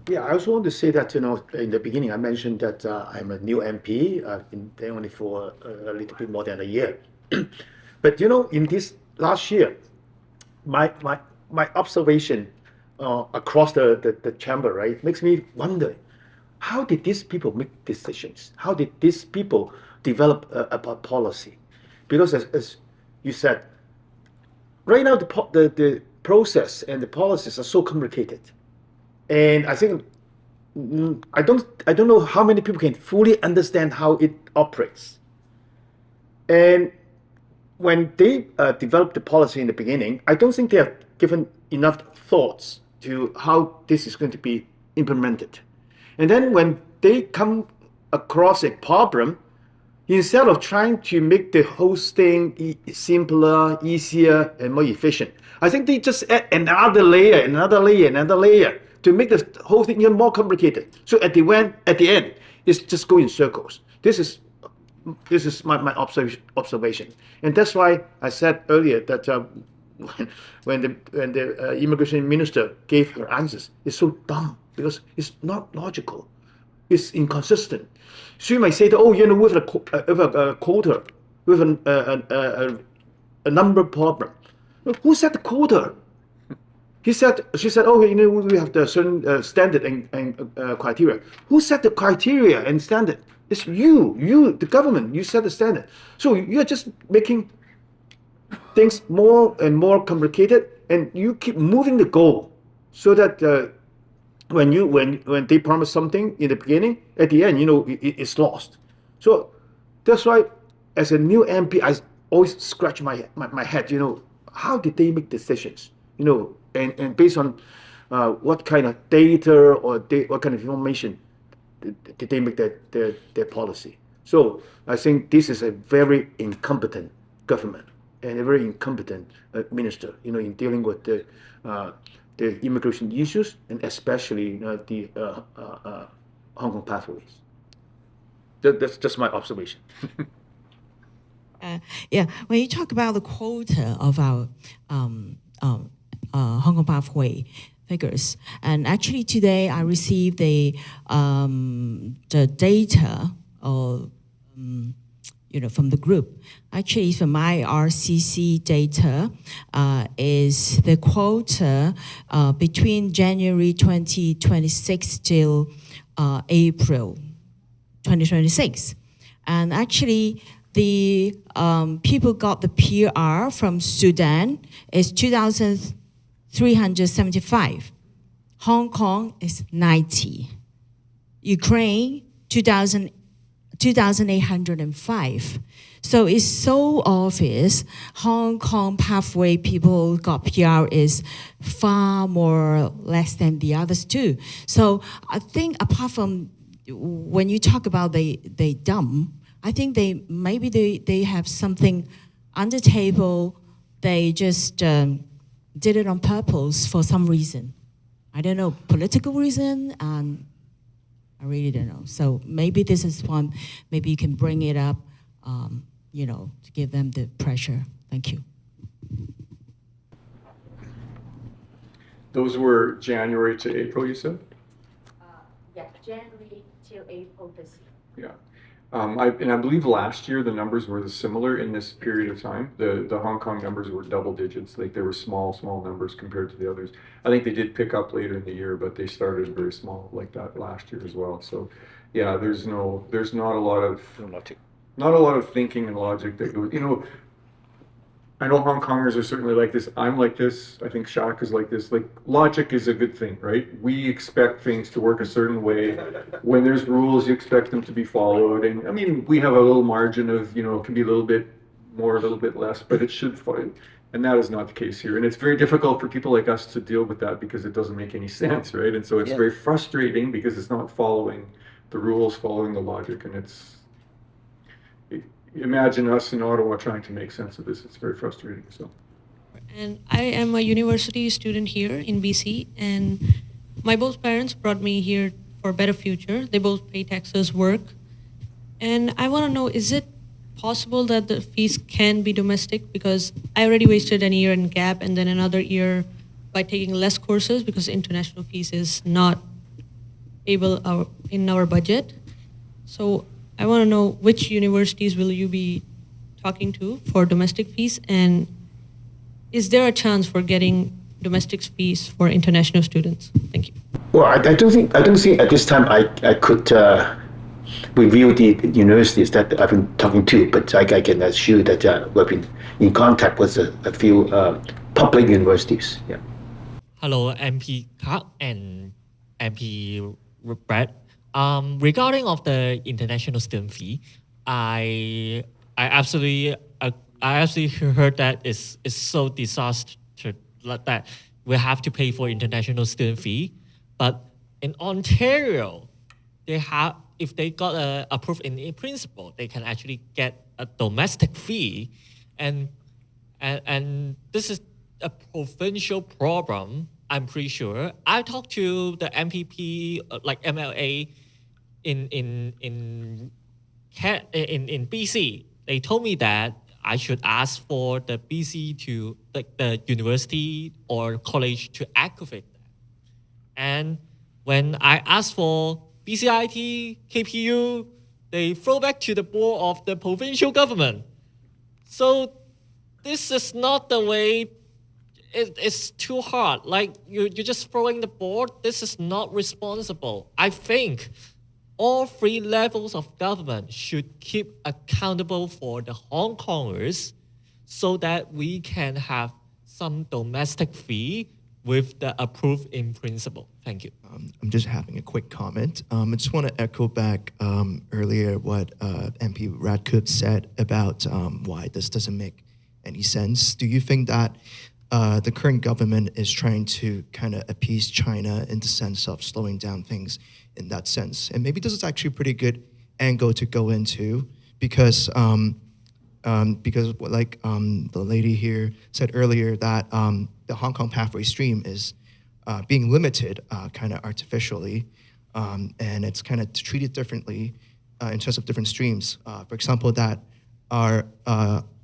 Yeah, I also want to say that, in the beginning, I mentioned that I'm a new MP. I've been there only for a little bit more than a year. But, in this last year, my observation across the chamber, right, makes me wonder, how did these people make decisions? How did these people develop a policy? Because as you said, right now, the process and the policies are so complicated, and I think I don't know how many people can fully understand how it operates. And when they developed the policy in the beginning, I don't think they have given enough thoughts to how this is going to be implemented. And then when they come across a problem, instead of trying to make the whole thing simpler, easier, and more efficient, I think they just add another layer to make the whole thing even more complicated. So at the end, it's just going in circles. This is my observation, and that's why I said earlier that when the immigration minister gave her answers, it's so dumb because it's not logical, it's inconsistent. She might say that, with a quota, with a number problem. Who set the quota? She said, we have the certain standard and criteria. Who set the criteria and standard? It's you, the government. You set the standard. So you're just making things more and more complicated, and you keep moving the goal, so that when they promise something in the beginning, at the end, it's lost. So that's why, as a new MP, I always scratch my head. How did they make decisions? And based on what kind of data or what kind of information did they make their policy? So I think this is a very incompetent government and a very incompetent minister, in dealing with the immigration issues, and especially the Hong Kong pathways. That's just my observation. When you talk about the quota of our Hong Kong pathway figures, and actually today I received the data from the group. Actually, from my RCC data, is the quota between January 2026 till April 2026. And actually, the people got the PR from Sudan is 2,375. Hong Kong is 90. Ukraine, 2,805. So it's so obvious Hong Kong pathway people got PR is far more less than the others too. So I think apart from when you talk about they dumb, I think they have something on the table. They just did it on purpose for some reason. I don't know, political reason, and I really don't know. So maybe this is one, maybe you can bring it up, to give them the pressure. Thank you. Those were January to April, you said? Yeah, January till April this year. Yeah. And I believe last year the numbers were similar in this period of time. The Hong Kong numbers were double digits, like they were small numbers compared to the others. I think they did pick up later in the year, but they started very small like that last year as well. So yeah, there's not a lot of thinking and logic that goes, you know, I know Hong Kongers are certainly like this. I'm like this. I think Chak is like this. Like, logic is a good thing, right? We expect things to work a certain way. When there's rules, you expect them to be followed. And I mean, we have a little margin of, you know, it can be a little bit more, a little bit less, but it should follow. And that is not the case here. And it's very difficult for people like us to deal with that because it doesn't make any sense, right? And so it's very frustrating because it's not following the rules, following the logic, and imagine us in Ottawa trying to make sense of this. It's very frustrating. So, and I am a university student here in BC, and my both parents brought me here for a better future. They both pay taxes, work, and I want to know, is it possible that the fees can be domestic? Because I already wasted a year in gap and then another year by taking less courses because international fees is not able in our budget. So I want to know which universities will you be talking to for domestic fees, and is there a chance for getting domestic fees for international students? Thank you. Well, I don't think at this time I could review the universities that I've been talking to, but I can assure that we've been in contact with a few public universities. Yeah. Hello, MP Chak and MP Brad. Regarding of the international student fee, I absolutely heard that it's so disastrous that we have to pay for international student fee. But in Ontario, if they got approved in principle, they can actually get a domestic fee, and this is a provincial problem. I'm pretty sure. I talked to the MPP, like MLA, in BC. They told me that I should ask for the BC to, like, the university or college to activate that. And when I asked for BCIT, KPU, they throw back to the board of the provincial government. So this is not the way. It's too hard. Like, you're just throwing the board. This is not responsible. I think all three levels of government should keep accountable for the Hong Kongers so that we can have some domestic fee with the approved in principle. Thank you. I'm just having a quick comment. I just want to echo back earlier what MP Redekopp said about why this doesn't make any sense. Do you think that the current government is trying to kind of appease China in the sense of slowing down things in that sense? And maybe this is actually a pretty good angle to go into because like the lady here said earlier that the Hong Kong pathway stream is being limited kind of artificially, and it's kind of treated differently in terms of different streams. For example, that our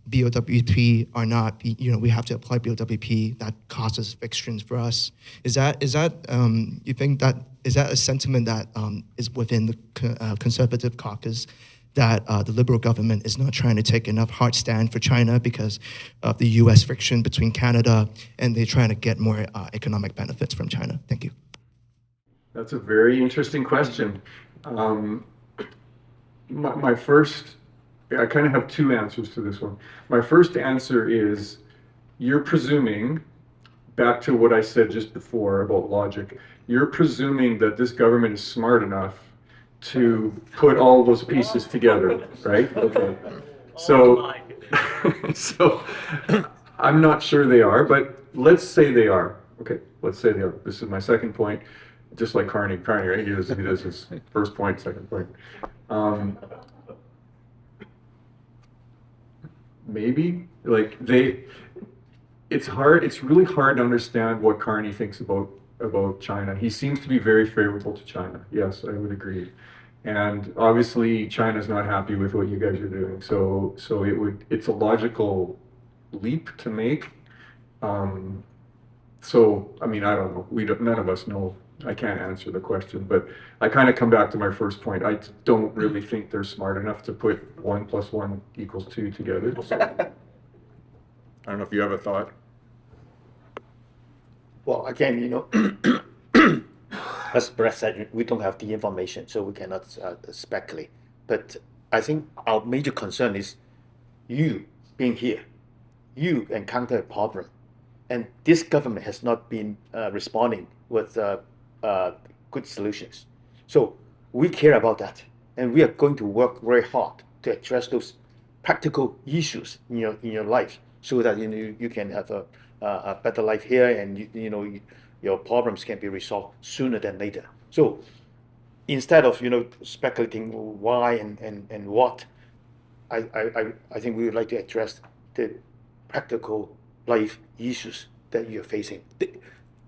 BOWP are not, we have to apply BOWP that causes restrictions for us. Is that you think that, is that a sentiment that is within the Conservative caucus, that the Liberal government is not trying to take enough hard stand for China because of the US friction between Canada, and they're trying to get more economic benefits from China? Thank you. That's a very interesting question. My first, I kind of have two answers to this one. My first answer is, you're presuming, back to what I said just before about logic, you're presuming that this government is smart enough to put all those pieces together, right? Okay. So, so I'm not sure they are, but let's say they are. Okay, let's say they are. This is my second point, just like Carney, right? He does his first point, second point. Maybe, like, it's really hard to understand what Carney thinks about China. He seems to be very favorable to China. Yes, I would agree. And obviously China's not happy with what you guys are doing. So it's a logical leap to make. So, I mean, I don't know. None of us know I can't answer the question, but I kind of come back to my first point. I don't really think they're smart enough to put 1 + 1 = 2 together. So, I don't know if you have a thought. Well, again, as Brad said, we don't have the information, so we cannot speculate. But I think our major concern is you being here, you encounter a problem, and this government has not been responding with good solutions. So we care about that, and we are going to work very hard to address those practical issues in your life, so that you can have a better life here, and your problems can be resolved sooner than later. So instead of speculating why and what, I think we would like to address the practical life issues that you're facing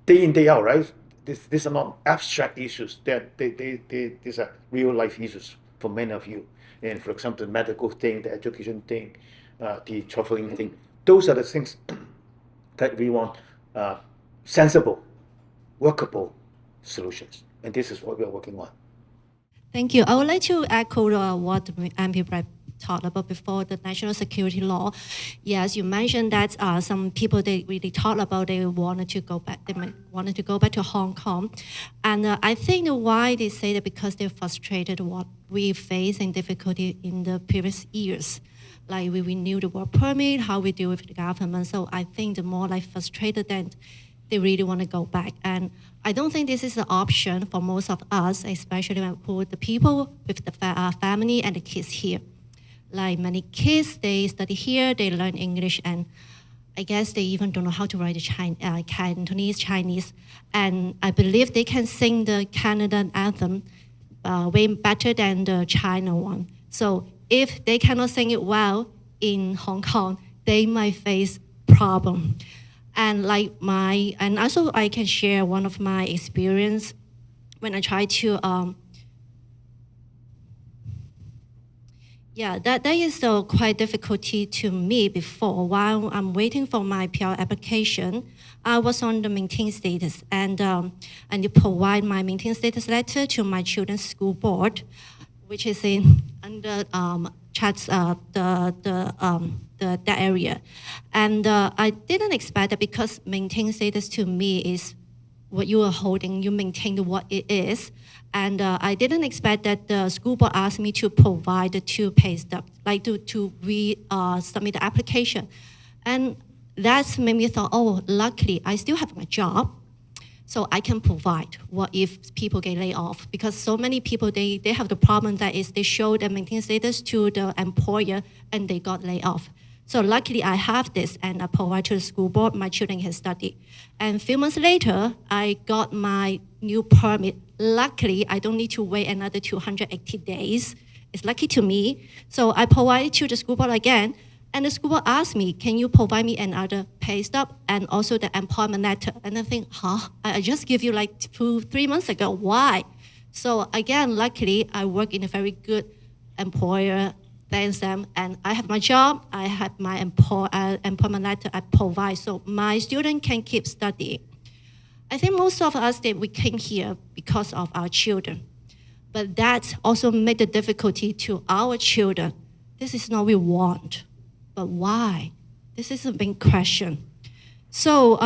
day in, day out, right? These are not abstract issues. These are real life issues for many of you. And for example, the medical thing, the education thing, the traveling thing, those are the things that we want sensible, workable solutions. And this is what we are working on. Thank you. I would like to echo what MP Brad talked about before, the national security law. Yes, you mentioned that some people, they really talked about they wanted to go back to Hong Kong. And I think why they say that because they're frustrated what we face in difficulty in the previous years. Like we renew the work permit, how we deal with the government. So I think the more like frustrated than they really want to go back. And I don't think this is an option for most of us, especially for the people with the family and the kids here. Like many kids, they study here, they learn English, and I guess they even don't know how to write the Cantonese, Chinese. And I believe they can sing the Canadian anthem way better than the China one. So if they cannot sing it well in Hong Kong, they might face problem. And also I can share one of my experience when I try to, that is quite difficulty to me before. While I'm waiting for my PR application, I was on the maintain status, and you provide my maintain status letter to my children's school board, which is under that area. And I didn't expect that because maintain status to me is what you are holding, you maintain what it is. And I didn't expect that the school board asked me to provide the 2 pay stubs, like to submit the application. And that's made me thought, oh, luckily I still have my job, so I can provide what if people get laid off. Because so many people, they have the problem that is they show their maintain status to the employer and they got laid off. So luckily I have this and I provide to the school board, my children can study. And a few months later, I got my new permit. Luckily, I don't need to wait another 280 days. It's lucky to me. So I provided to the school board again, and the school board asked me, can you provide me another pay stub and also the employment letter? And I think, I just give you like 2-3 months ago, why? So again, luckily, I work in a very good employer, thanks them, and I have my job, I have my employment letter I provide, so my student can keep studying. I think most of us, we came here because of our children, but that also made the difficulty to our children. This is not what we want, but why? This is a big question. So,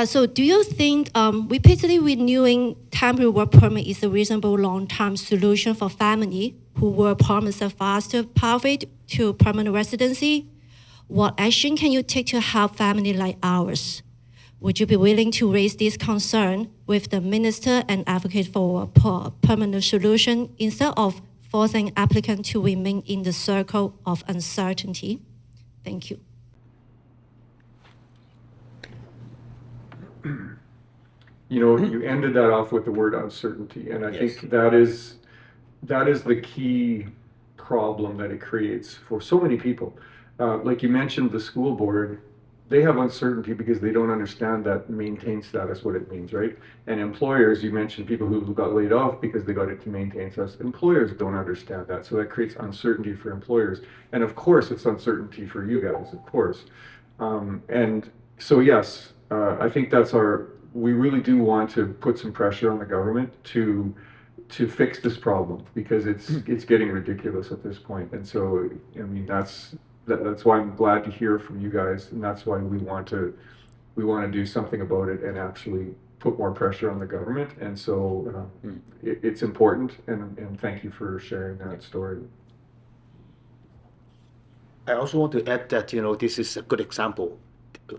so do you think repeatedly renewing temporary work permit is a reasonable long-term solution for family who were promised a faster pathway to permanent residency? What action can you take to help family like ours? Would you be willing to raise this concern with the minister and advocate for a permanent solution instead of forcing applicants to remain in the circle of uncertainty? Thank you. You ended that off with the word uncertainty, and I think that is the key problem that it creates for so many people. Like you mentioned, the school board, they have uncertainty because they don't understand that maintain status, what it means, right? And employers, you mentioned people who got laid off because they got into maintain status. Employers don't understand that, so that creates uncertainty for employers. And of course, it's uncertainty for you guys, of course. And so yes, I think that's we really do want to put some pressure on the government to fix this problem, because it's getting ridiculous at this point. And so, I mean, that's why I'm glad to hear from you guys, and that's why we want to do something about it and actually put more pressure on the government. And so it's important, and thank you for sharing that story. I also want to add that, this is a good example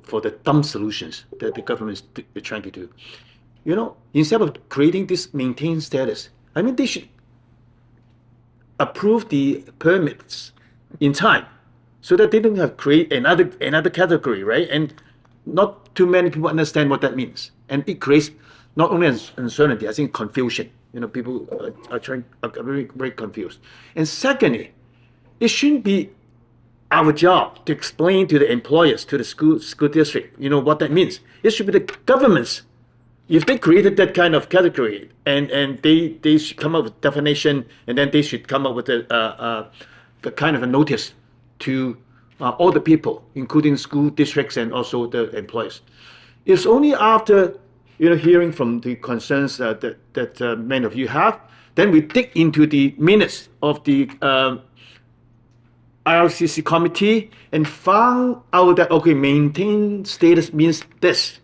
for the dumb solutions that the government is trying to do. Instead of creating this maintained status, I mean, they should approve the permits in time so that they don't have to create another category, right? And not too many people understand what that means. And it creates not only uncertainty, I think confusion. People are very, very confused. And secondly, it shouldn't be our job to explain to the employers, to the school district, what that means. It should be the government's. If they created that kind of category, and they should come up with definition, and then they should come up with a kind of a notice to all the people, including school districts and also the employers. It's only after hearing from the concerns that many of you have, then we dig into the minutes of the IRCC committee and found out that, okay, maintain status means this.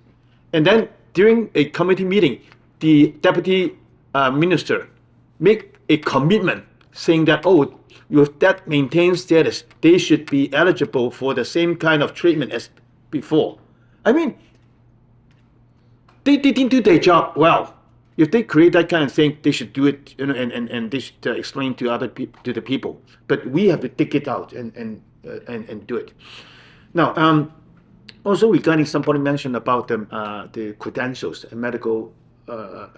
And then during a committee meeting, the deputy minister make a commitment saying that, with that maintained status, they should be eligible for the same kind of treatment as before. I mean, they didn't do their job well. If they create that kind of thing, they should do it, and they should explain to the people. But we have to dig it out and do it. Now, also regarding somebody mentioned about the credentials and medical,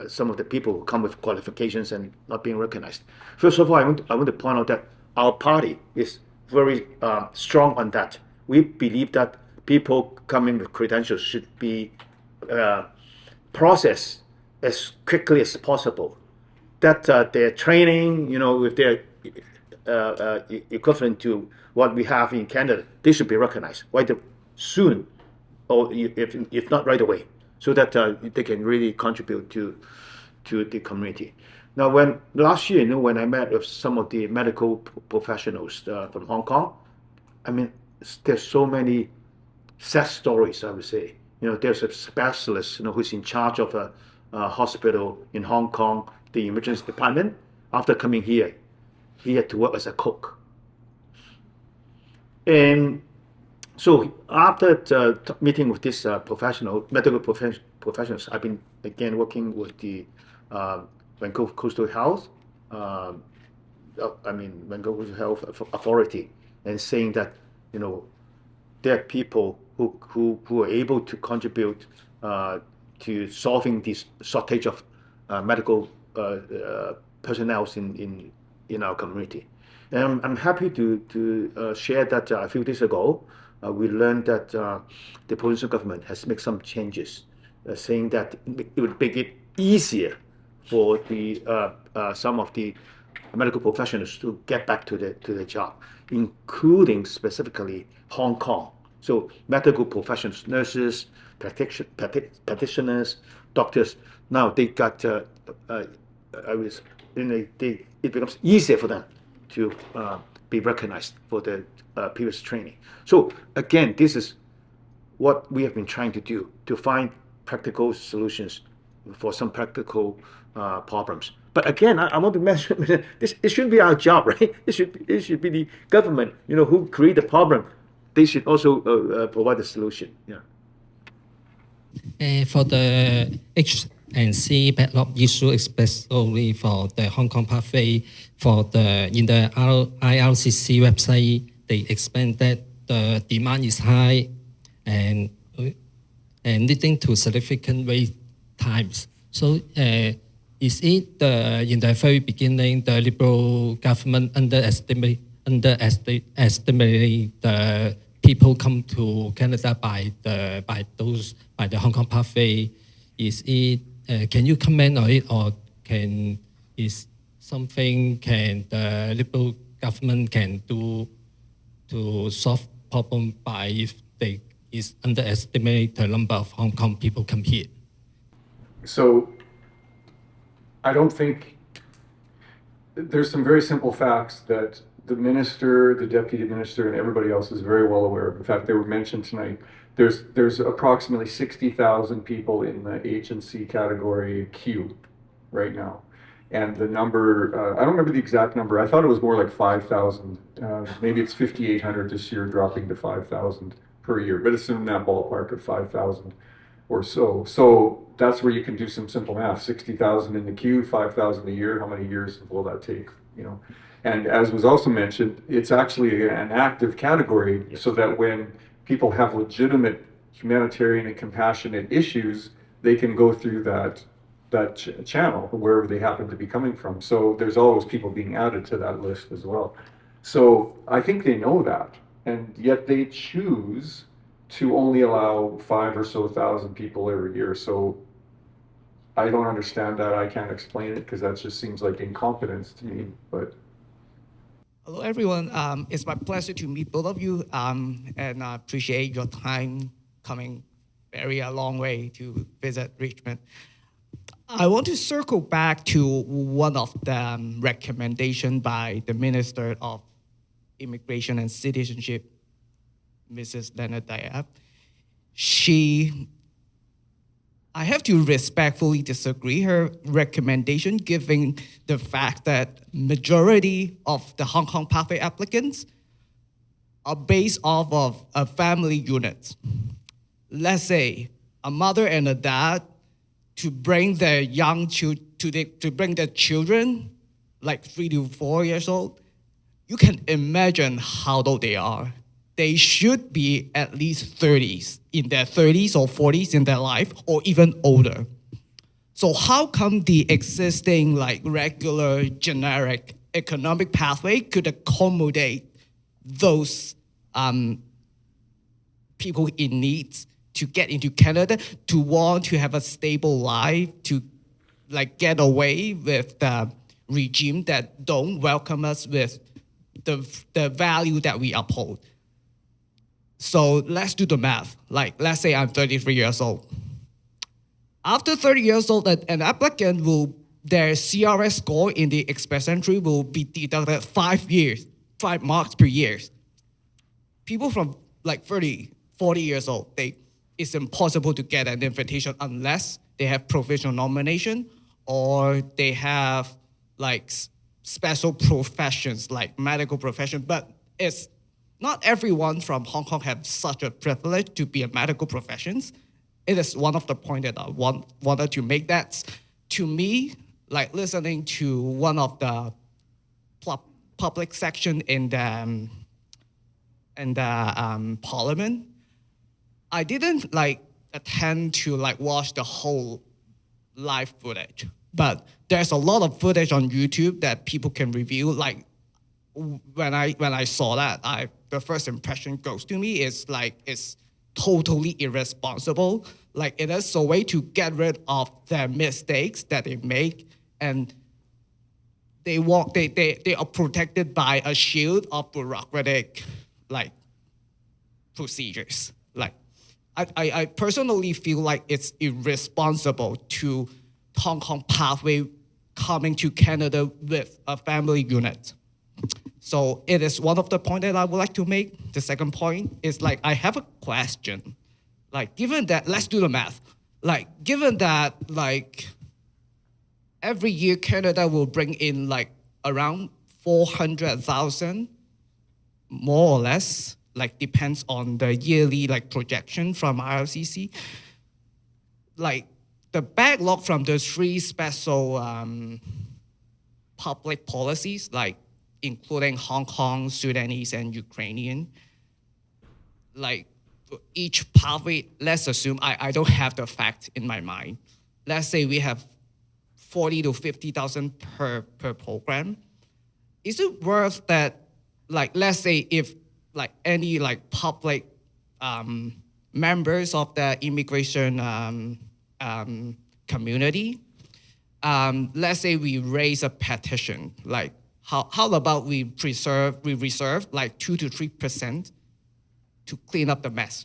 some of the people who come with qualifications and not being recognized. First of all, I want to point out that our party is very strong on that. We believe that people coming with credentials should be processed as quickly as possible. That their training, if they're equivalent to what we have in Canada, they should be recognized soon, or if not right away, so that they can really contribute to the community. Now, last year, when I met with some of the medical professionals from Hong Kong, I mean, there's so many sad stories, I would say. There's a specialist, who's in charge of a hospital in Hong Kong, the emergency department. After coming here, he had to work as a cook. And so after meeting with this medical professionals, I've been again working with the Vancouver Coastal Health, Vancouver Health Authority, and saying that there are people who are able to contribute to solving this shortage of medical personnel in our community. And I'm happy to share that a few days ago, we learned that the provincial government has made some changes, saying that it would make it easier for some of the medical professionals to get back to the job, including specifically Hong Kong. So medical professionals, nurses, practitioners, doctors, now they got, it becomes easier for them to be recognized for the previous training. So again, this is what we have been trying to do, to find practical solutions for some practical problems. But again, I want to mention this. It shouldn't be our job, right? It should be the government, who create the problem. They should also provide the solution. Yeah. For the H&C backlog issue, especially for the Hong Kong pathway, in the IRCC website, they explain that the demand is high and leading to significant wait times. So is it in the very beginning the Liberal government underestimated the people come to Canada by the Hong Kong pathway? Is it? Can you comment on it, or is something the Liberal government can do to solve problem by if they underestimate the number of Hong Kong people come here? So I don't think, there's some very simple facts that the minister, the deputy minister, and everybody else is very well aware of. In fact, they were mentioned tonight. There's approximately 60,000 people in the H&C category queue right now. And the number, I don't remember the exact number. I thought it was more like 5,000. Maybe it's 5,800 this year, dropping to 5,000 per year. But it's in that ballpark of 5,000 or so. So that's where you can do some simple math. 60,000 in the queue, 5,000 a year. How many years will that take? You know, and as was also mentioned, it's actually an active category, so that when people have legitimate humanitarian and compassionate issues, they can go through that channel wherever they happen to be coming from. So there's always people being added to that list as well. So I think they know that, and yet they choose to only allow 5,000 or so people every year. So I don't understand that. I can't explain it, because that just seems like incompetence to me. But hello, everyone. It's my pleasure to meet both of you, and I appreciate your time coming a long way to visit Richmond. I want to circle back to one of the recommendations by the Minister of Immigration and Citizenship, Mrs. Leonard Diab. I have to respectfully disagree her recommendation, given the fact that majority of the Hong Kong pathway applicants are based off of a family unit. Let's say a mother and a dad to bring their to bring their children, like 3 to 4 years old. You can imagine how old they are. They should be at least 30s, in their 30s or 40s in their life, or even older. So how come the existing like regular generic economic pathway could accommodate those people in need to get into Canada, to want to have a stable life, to like get away with the regime that don't welcome us with the value that we uphold? So let's do the math. Like, let's say I'm 33 years old. After 30 years old, an applicant their CRS score in the express entry will be deducted 5 marks per year. People from like 30, 40 years old, it's impossible to get an invitation unless they have provisional nomination or they have like special professions, like medical profession. But it's not everyone from Hong Kong have such a privilege to be a medical professions. It is one of the points that I wanted to make. That, to me, like listening to one of the public section in the Parliament, I didn't like attend to like watch the whole live footage, but there's a lot of footage on YouTube that people can review. Like when I saw that, the first impression goes to me is like it's totally irresponsible. Like it is a way to get rid of their mistakes that they make, and they are protected by a shield of bureaucratic like procedures. Like I personally feel like it's irresponsible to Hong Kong pathway coming to Canada with a family unit. So it is one of the points that I would like to make. The second point is like, I have a question. Like, given that, let's do the math. Like, given that, like, every year Canada will bring in like around 400,000, more or less, like depends on the yearly like projection from IRCC. Like the backlog from the 3 special public policies, like including Hong Kong, Sudanese, and Ukrainian, like each pathway, let's assume, I don't have the fact in my mind. Let's say we have 40 to 50,000 per program. Is it worth that, like, let's say if like any like public members of the immigration community, let's say we raise a petition, like how about we reserve like 2 to 3% to clean up the mess?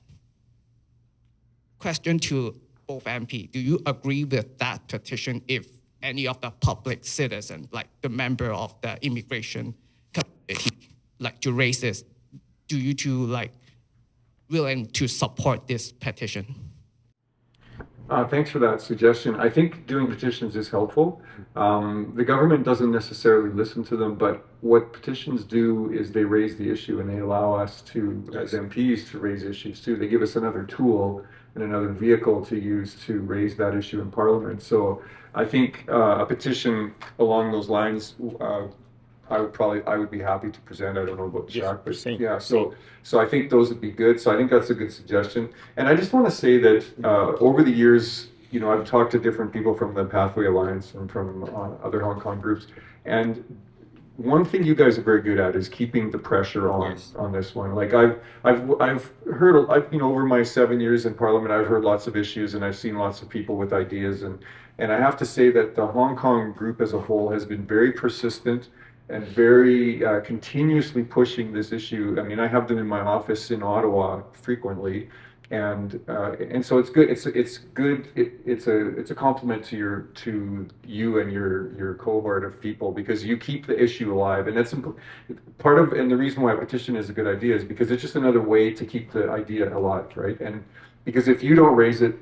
Question to both MP, do you agree with that petition if any of the public citizen, like the member of the immigration committee, like to raise this, do you two like willing to support this petition? Thanks for that suggestion. I think doing petitions is helpful. The government doesn't necessarily listen to them, but what petitions do is they raise the issue and they allow us to, as MPs, to raise issues too. They give us another tool and another vehicle to use to raise that issue in Parliament. So I think a petition along those lines, I would be happy to present. I don't know about Chak, but yeah. So I think those would be good. So I think that's a good suggestion. And I just want to say that over the years, you know, I've talked to different people from the Pathway Alliance and from other Hong Kong groups, and one thing you guys are very good at is keeping the pressure on this one. Like I've heard, you know, over my 7 years in Parliament, I've heard lots of issues and I've seen lots of people with ideas, and I have to say that the Hong Kong group as a whole has been very persistent and very continuously pushing this issue. I mean, I have them in my office in Ottawa frequently, and so it's good. It's good. It's a compliment to you and your cohort of people, because you keep the issue alive, and that's part of. And the reason why a petition is a good idea is because it's just another way to keep the idea alive, right? And because if you don't raise it,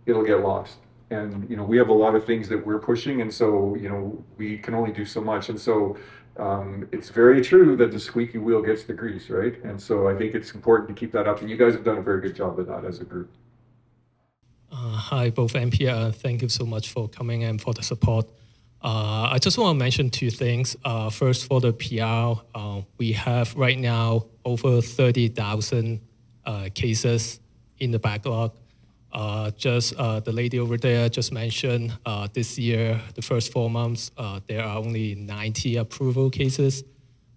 it'll get lost. And you know, we have a lot of things that we're pushing, and so you know, we can only do so much, and so. It's very true that the squeaky wheel gets the grease, right? And so I think it's important to keep that up. And you guys have done a very good job of that as a group. Hi, both MP. Thank you so much for coming and for the support. I just want to mention two things. First, for the PR, we have right now over 30,000 cases in the backlog. Just the lady over there just mentioned this year, the first 4 months, there are only 90 approval cases.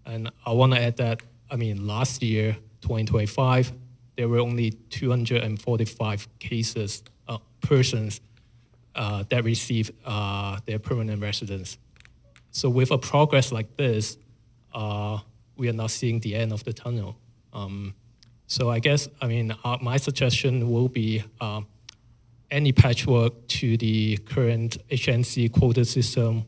And I want to add that, I mean, last year, 2025, there were only 245 cases, persons that received their permanent residence. So with a progress like this, we are not seeing the end of the tunnel. So I guess, I mean, my suggestion will be any patchwork to the current HNC quota system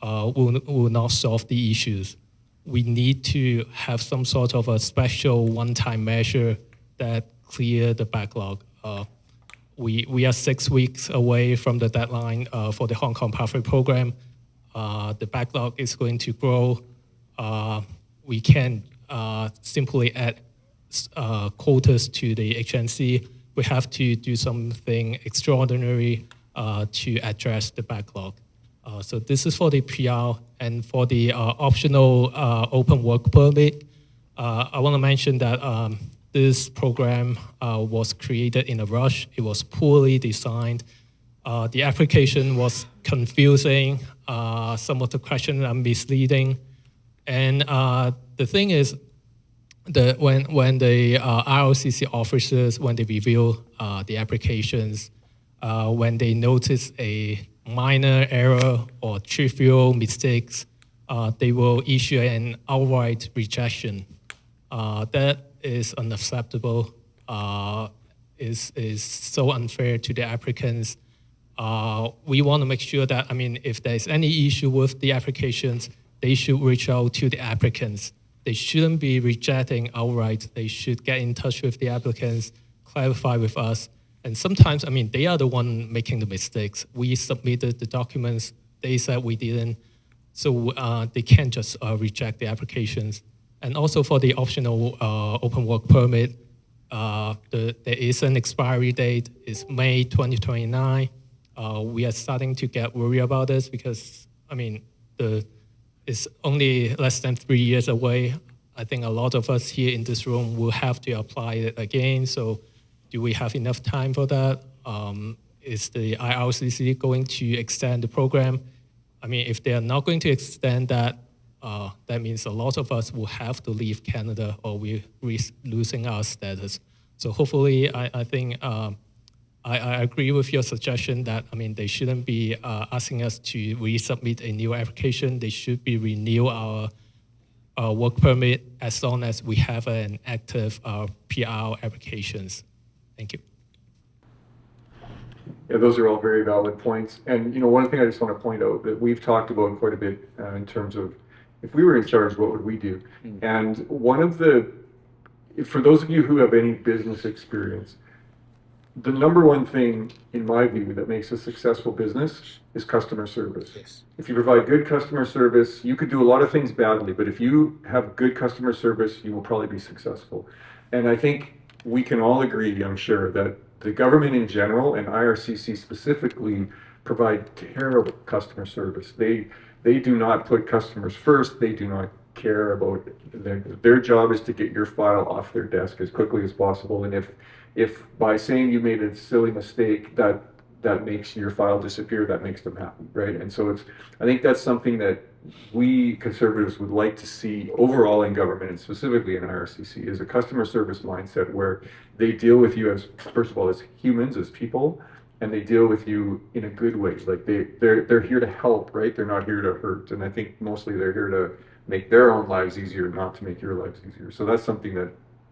will not solve the issues. We need to have some sort of a special one-time measure that clear the backlog. We are 6 weeks away from the deadline for the Hong Kong Pathway Program. The backlog is going to grow. We can simply add quotas to the HNC. We have to do something extraordinary to address the backlog. So this is for the PR, and for the optional open work permit. I want to mention that this program was created in a rush. It was poorly designed. The application was confusing. Some of the questions are misleading. And the thing is, when the ROCC officers, when they review the applications, when they notice a minor error or trivial mistakes, they will issue an outright rejection. That is unacceptable. Is so unfair to the applicants. We want to make sure that, I mean, if there's any issue with the applications, they should reach out to the applicants. They shouldn't be rejecting outright. They should get in touch with the applicants, clarify with us. And sometimes, I mean, they are the one making the mistakes. We submitted the documents. They said we didn't. So they can't just reject the applications. And also for the optional open work permit, there is an expiry date. It's May 2029. We are starting to get worried about this because, I mean, it's only less than 3 years away. I think a lot of us here in this room will have to apply it again. So do we have enough time for that? Is the IRCC going to extend the program? I mean, if they are not going to extend that, that means a lot of us will have to leave Canada, or we risk losing our status. So hopefully, I think I agree with your suggestion that, I mean, they shouldn't be asking us to resubmit a new application. They should be renew our work permit as long as we have an active PR applications. Thank you. Yeah, those are all very valid points. And one thing I just want to point out that we've talked about quite a bit in terms of if we were in charge, what would we do? And for those of you who have any business experience, the number one thing, in my view, that makes a successful business is customer service. Yes. If you provide good customer service, you could do a lot of things badly, but if you have good customer service, you will probably be successful. And I think we can all agree, I'm sure, that the government in general and IRCC specifically provide terrible customer service. They do not put customers first. They do not care about their job is to get your file off their desk as quickly as possible. And if by saying you made a silly mistake that makes your file disappear, that makes them happy, right? And so I think that's something that we conservatives would like to see overall in government, and specifically in IRCC, is a customer service mindset where they deal with you as, first of all, as humans, as people, and they deal with you in a good way. Like they're here to help, right? They're not here to hurt. And I think mostly they're here to make their own lives easier, not to make your lives easier. So that's something that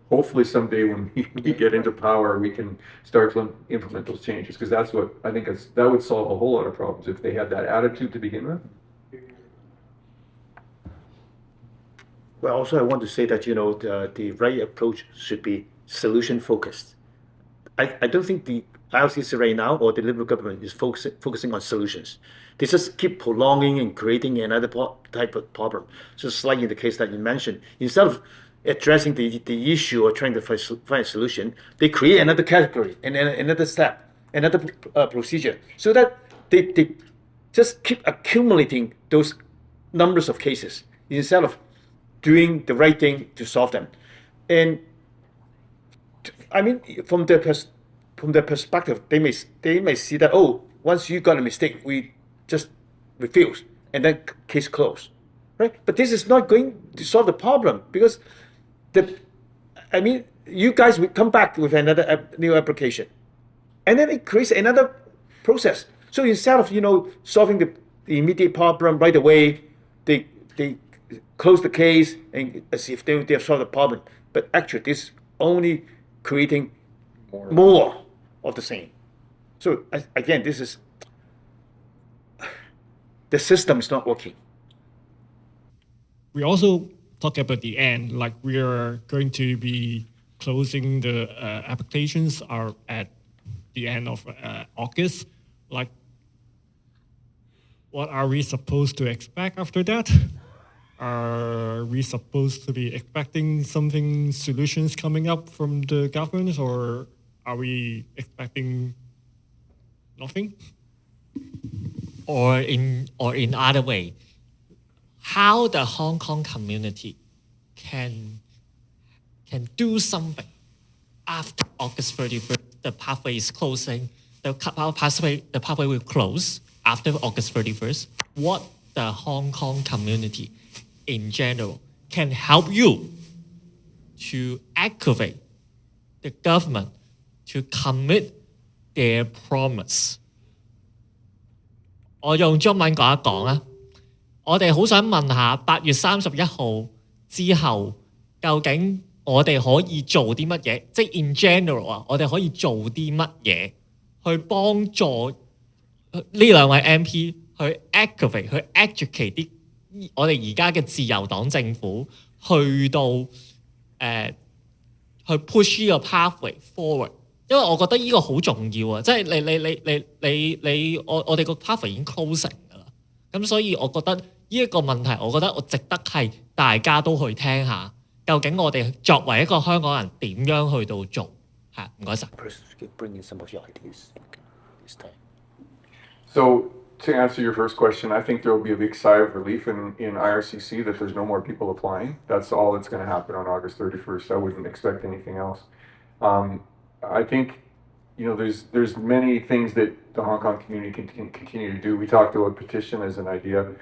hopefully someday when we get into power, we can start to implement those changes, because that's what I think that would solve a whole lot of problems if they had that attitude to begin with. Well, also I want to say that, the right approach should be solution focused. I don't think the IRCC right now or the Liberal government is focusing on solutions. They just keep prolonging and creating another type of problem. Just like in the case that you mentioned, instead of addressing the issue or trying to find a solution, they create another category and another step, another procedure, so that they just keep accumulating those numbers of cases instead of doing the right thing to solve them. And I mean, from their perspective, they may see that, oh, once you got a mistake, we just refuse, and then case closed, right? But this is not going to solve the problem, because you guys will come back with another new application, and then it creates another process. So instead of solving the immediate problem right away, they close the case and as if they have solved the problem. But actually, this is only creating more of the same. So again, the system is not working. We also talk about the end, like we are going to be closing the applications are at the end of August. Like, what are we supposed to expect after that? Are we supposed to be expecting solutions coming up from the government, or are we expecting nothing? Or in other way, how the Hong Kong community can do something after August 31st, the pathway is closing, the pathway will close after August 31st. What the Hong Kong community in general can help you to activate the government to commit their promise. 我用中文講一講啊，我哋好想問下8月31號之後，究竟我哋可以做啲乜嘢？即係 in general 啊，我哋可以做啲乜嘢去幫助呢兩位 MP 去 activate、去 educate 啲我哋而家嘅自由黨政府去到去 push 呢個 pathway forward。因為我覺得呢個好重要啊！即係我哋個 pathway 已經 closing 㗎啦，咁所以我覺得呢一個問題，我覺得我值得係大家都去聽下，究竟我哋作為一個香港人點樣去到做？係，唔該晒。So to answer your first question, I think there will be a big sigh of relief in IRCC that there's no more people applying. That's all that's going to happen on August 31st. I wouldn't expect anything else. I think, there's many things that the Hong Kong community can continue to do. We talked about petition as an idea.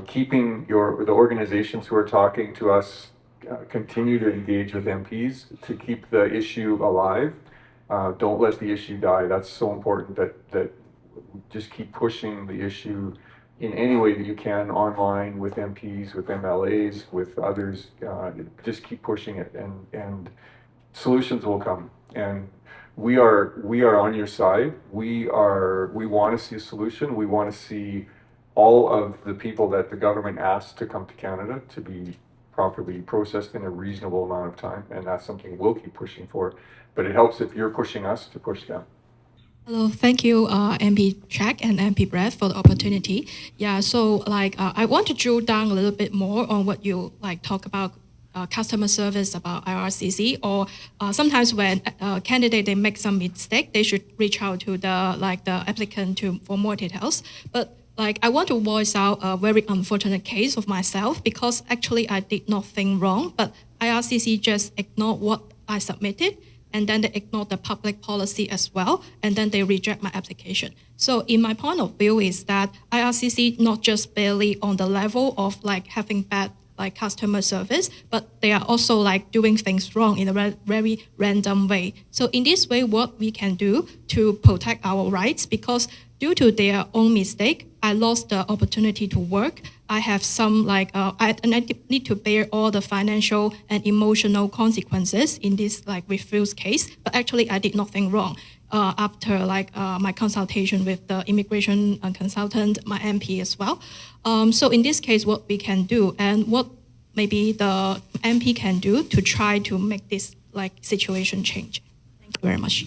Keeping the organizations who are talking to us continue to engage with MPs to keep the issue alive. Don't let the issue die. That's so important that just keep pushing the issue in any way that you can, online, with MPs, with MLAs, with others. Just keep pushing it. And solutions will come, and we are on your side. We want to see a solution. We want to see all of the people that the government asked to come to Canada to be properly processed in a reasonable amount of time, and that's something we'll keep pushing for. But it helps if you're pushing us to push them. Hello, thank you, MP Chak and MP Brad, for the opportunity. Yeah, so I want to drill down a little bit more on what you talk about customer service about IRCC, or sometimes when candidate they make some mistake, they should reach out to the applicant for more details. But I want to voice out a very unfortunate case of myself, because actually I did nothing wrong, but IRCC just ignored what I submitted, and then they ignored the public policy as well, and then they reject my application. So in my point of view is that IRCC not just barely on the level of having bad customer service, but they are also doing things wrong in a very random way. So in this way, what we can do to protect our rights, because due to their own mistake, I lost the opportunity to work. I have some I need to bear all the financial and emotional consequences in this refuse case. But actually, I did nothing wrong. After my consultation with the immigration consultant, my MP as well. So in this case, what we can do and what maybe the MP can do to try to make this situation change. Thank you very much.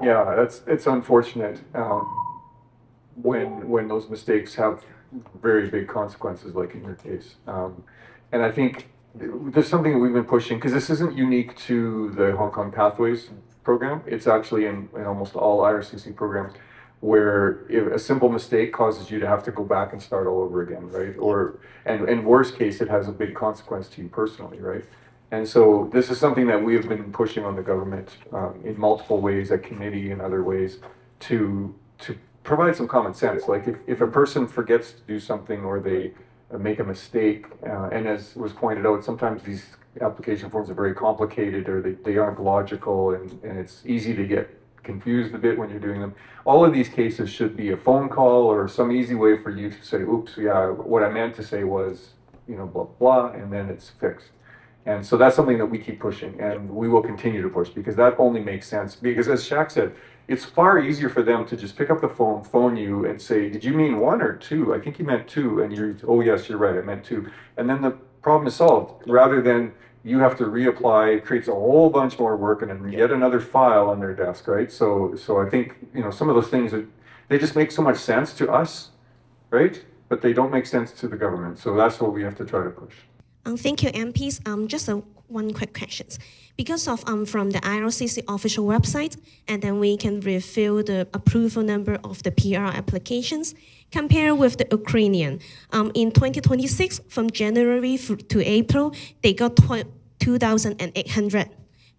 Yeah, it's unfortunate when those mistakes have very big consequences, like in your case. And I think there's something that we've been pushing, because this isn't unique to the Hong Kong Pathways program. It's actually in almost all IRCC programs, where if a simple mistake causes you to have to go back and start all over again, right? And worst case, it has a big consequence to you personally, right? And so this is something that we have been pushing on the government in multiple ways, at committee and other ways, to provide some common sense. Like if a person forgets to do something, or they make a mistake, and as was pointed out, sometimes these application forms are very complicated, or they aren't logical, and it's easy to get confused a bit when you're doing them. All of these cases should be a phone call or some easy way for you to say, oops, yeah, what I meant to say was, blah, blah, and then it's fixed. And so that's something that we keep pushing, and we will continue to push, because that only makes sense. Because as Shaq said, it's far easier for them to just pick up the phone you, and say, did you mean 1 or 2? I think you meant 2. And you're, oh yes, you're right, I meant 2. And then the problem is solved, rather than you have to reapply. It creates a whole bunch more work, and then yet another file on their desk, right? So I think, some of those things, they just make so much sense to us, right? But they don't make sense to the government. So that's what we have to try to push. Thank you, MPs. Just one quick question. Because of from the IRCC official website, and then we can reveal the approval number of the PR applications, compared with the Ukrainian. In 2026, from January to April, they got 2,800.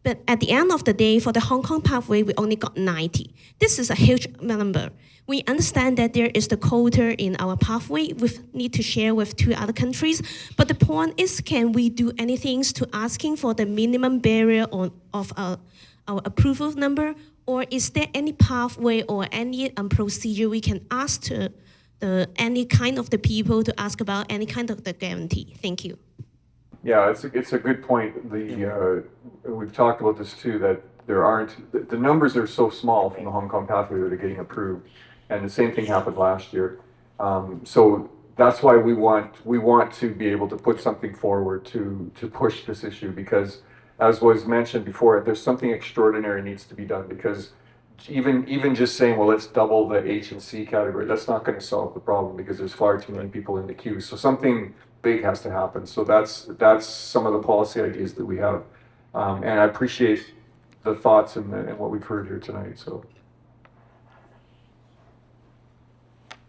But at the end of the day, for the Hong Kong pathway, we only got 90. This is a huge number. We understand that there is the quota in our pathway we need to share with 2 other countries. But the point is, can we do anything to asking for the minimum barrier of our approval number? Or is there any pathway or any procedure we can ask to any kind of the people to ask about any kind of the guarantee? Thank you. Yeah, it's a good point. We've talked about this too, that the numbers are so small from the Hong Kong pathway that are getting approved, and the same thing happened last year. So that's why we want to be able to put something forward to push this issue, because as was mentioned before, there's something extraordinary needs to be done, because even just saying, well, let's double the H and C category, that's not going to solve the problem, because there's far too many people in the queue. So something big has to happen. So that's some of the policy ideas that we have, and I appreciate the thoughts and what we've heard here tonight. So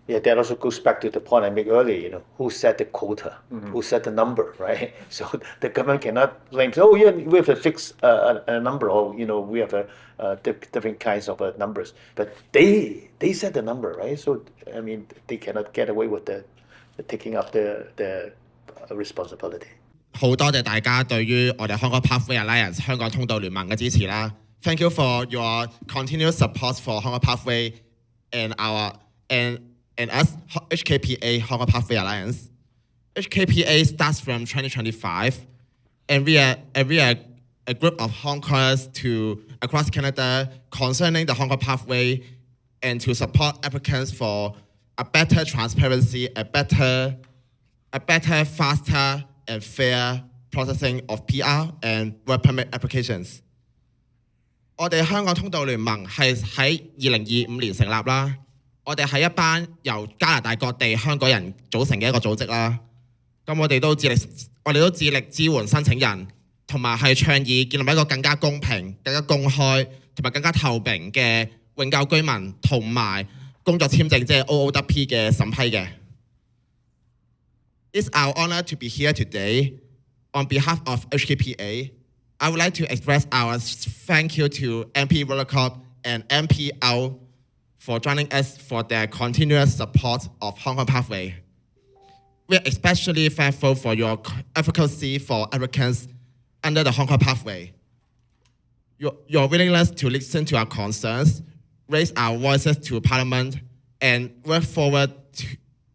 yeah, that also goes back to the point I made earlier. Who set the quota? Who set the number, right? So the government cannot blame. Oh yeah, we have to fix a number, or we have different kinds of numbers. But they set the number, right? So I mean, they cannot get away with the taking up the responsibility. 好多謝大家對於我哋香港 Pathway Alliance 香港通道聯盟嘅支持啦。Thank you for your continuous support for Hong Kong Pathway and us HKPA Hong Kong Pathway Alliance. HKPA starts from 2025, and we are a group of Hong Kongers across Canada concerning the Hong Kong pathway and to support applicants for a better transparency, a better, faster and fair processing of PR and work permit applications. 我哋香港通道聯盟係喺2025年成立啦。我哋係一班由加拿大各地香港人組成嘅一個組織啦。咁我哋都致力支援申請人，同埋係倡議建立一個更加公平、更加公開同埋更加透明嘅永久居民同埋工作簽證，即係 OOWP 嘅審批嘅。It's our honor to be here today. On behalf of HKPA, I would like to express our thank you to MP Redekopp and MP Au for joining us for their continuous support of Hong Kong Pathway. We are especially thankful for your advocacy for applicants under the Hong Kong Pathway. Your willingness to listen to our concerns, raise our voices to Parliament, and work forward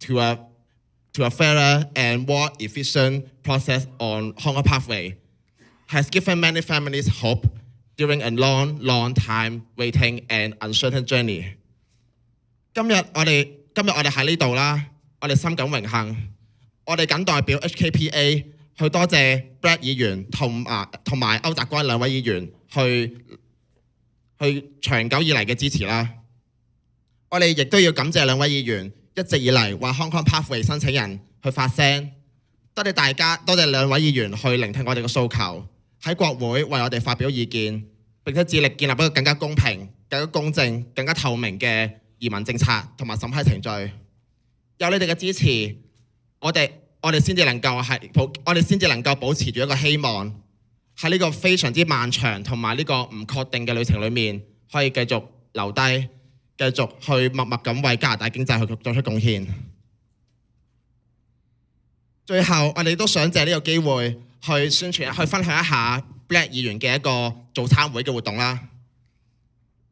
to a fairer and more efficient process on Hong Kong Pathway has given many families hope during a long time waiting and uncertain journey. 今日我哋喺呢度啦，我哋深感榮幸，我哋謹代表 HKPA 去多謝 Brad 議員同埋歐澤光兩位議員去長久以嚟嘅支持啦。我哋亦都要感謝兩位議員一直以嚟為 Hong Kong Pathway 申請人去發聲。多謝大家，多謝兩位議員去聆聽我哋嘅訴求，喺國會為我哋發表意見，並且致力建立一個更加公平、更加公正、更加透明嘅移民政策同埋審批程序。有你哋嘅支持，我哋先至能夠保持住一個希望，喺呢個非常之漫長同埋呢個唔確定嘅旅程裏面，可以繼續留低，繼續去默默咁為加拿大經濟去作出貢獻。最後，我哋都想借呢個機會去宣傳、去分享一下 Black 議員嘅一個早餐會嘅活動啦。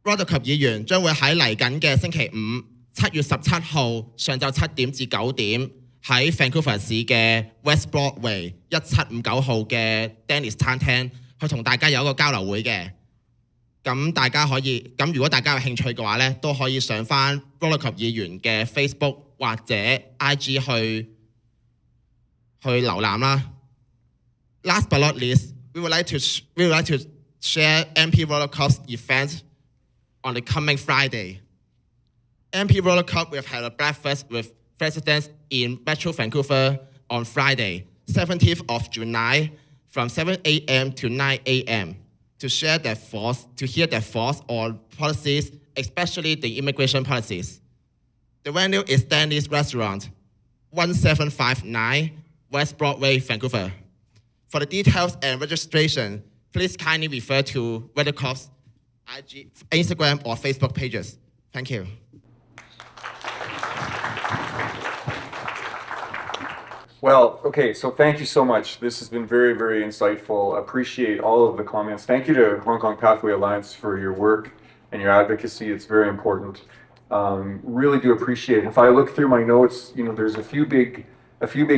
Redekopp 議員將會喺嚟緊嘅星期五7月17號上晝7點至9點喺 Vancouver 市嘅 West Broadway 1759號嘅 Dennis 餐廳去同大家有一個交流會嘅。咁如果大家有興趣嘅話咧，都可以上翻 Redekopp 議員嘅 Facebook 或者 IG 去瀏覽啦。Last but not least, we would like to share MP Redekopp's event on the coming Friday. MP Redekopp will have a breakfast with residents in Metro Vancouver on Friday, 17th of July, from 7 a.m. to 9 a.m. to hear their thoughts on policies, especially the immigration policies. The venue is Danny's Restaurant, 1759 West Broadway, Vancouver. For the details and registration, please kindly refer to Redekopp's Instagram or Facebook pages. Thank you. Well, okay, so thank you so much. This has been very, very insightful. Appreciate all of the comments. Thank you to Hong Kong Pathway Alliance for your work and your advocacy. It's very important. Really do appreciate it. If I look through my notes, there's a few big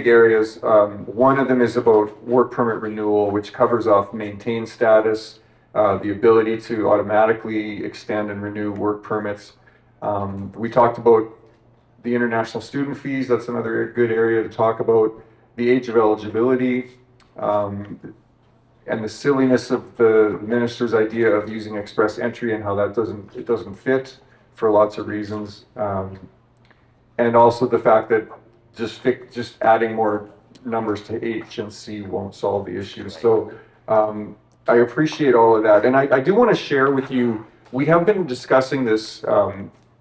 areas. One of them is about work permit renewal, which covers off maintain status, the ability to automatically extend and renew work permits. We talked about the international student fees. That's another good area to talk about. The age of eligibility, and the silliness of the minister's idea of using express entry and how that doesn't fit for lots of reasons. And also the fact that just adding more numbers to H and C won't solve the issue. So I appreciate all of that. And I do want to share with you, we have been discussing this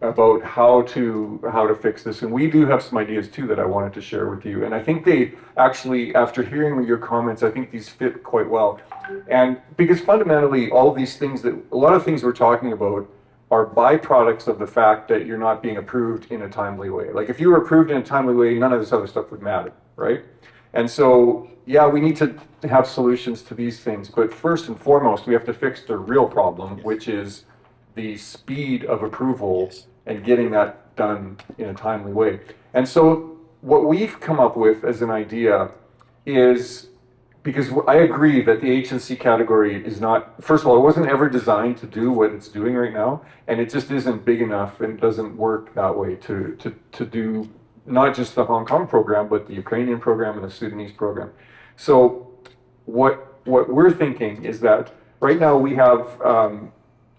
about how to fix this. And we do have some ideas too that I wanted to share with you. And I think they actually, after hearing your comments, I think these fit quite well. And because fundamentally, all of these things a lot of things we're talking about are byproducts of the fact that you're not being approved in a timely way. Like if you were approved in a timely way, none of this other stuff would matter, right? And so, yeah, we need to have solutions to these things. But first and foremost, we have to fix the real problem, which is the speed of approval and getting that done in a timely way. And so what we've come up with as an idea is because I agree that the H&C category is not, first of all, it wasn't ever designed to do what it's doing right now, and it just isn't big enough and doesn't work that way to do not just the Hong Kong program, but the Ukrainian program and the Sudanese program. So what we're thinking is that right now we have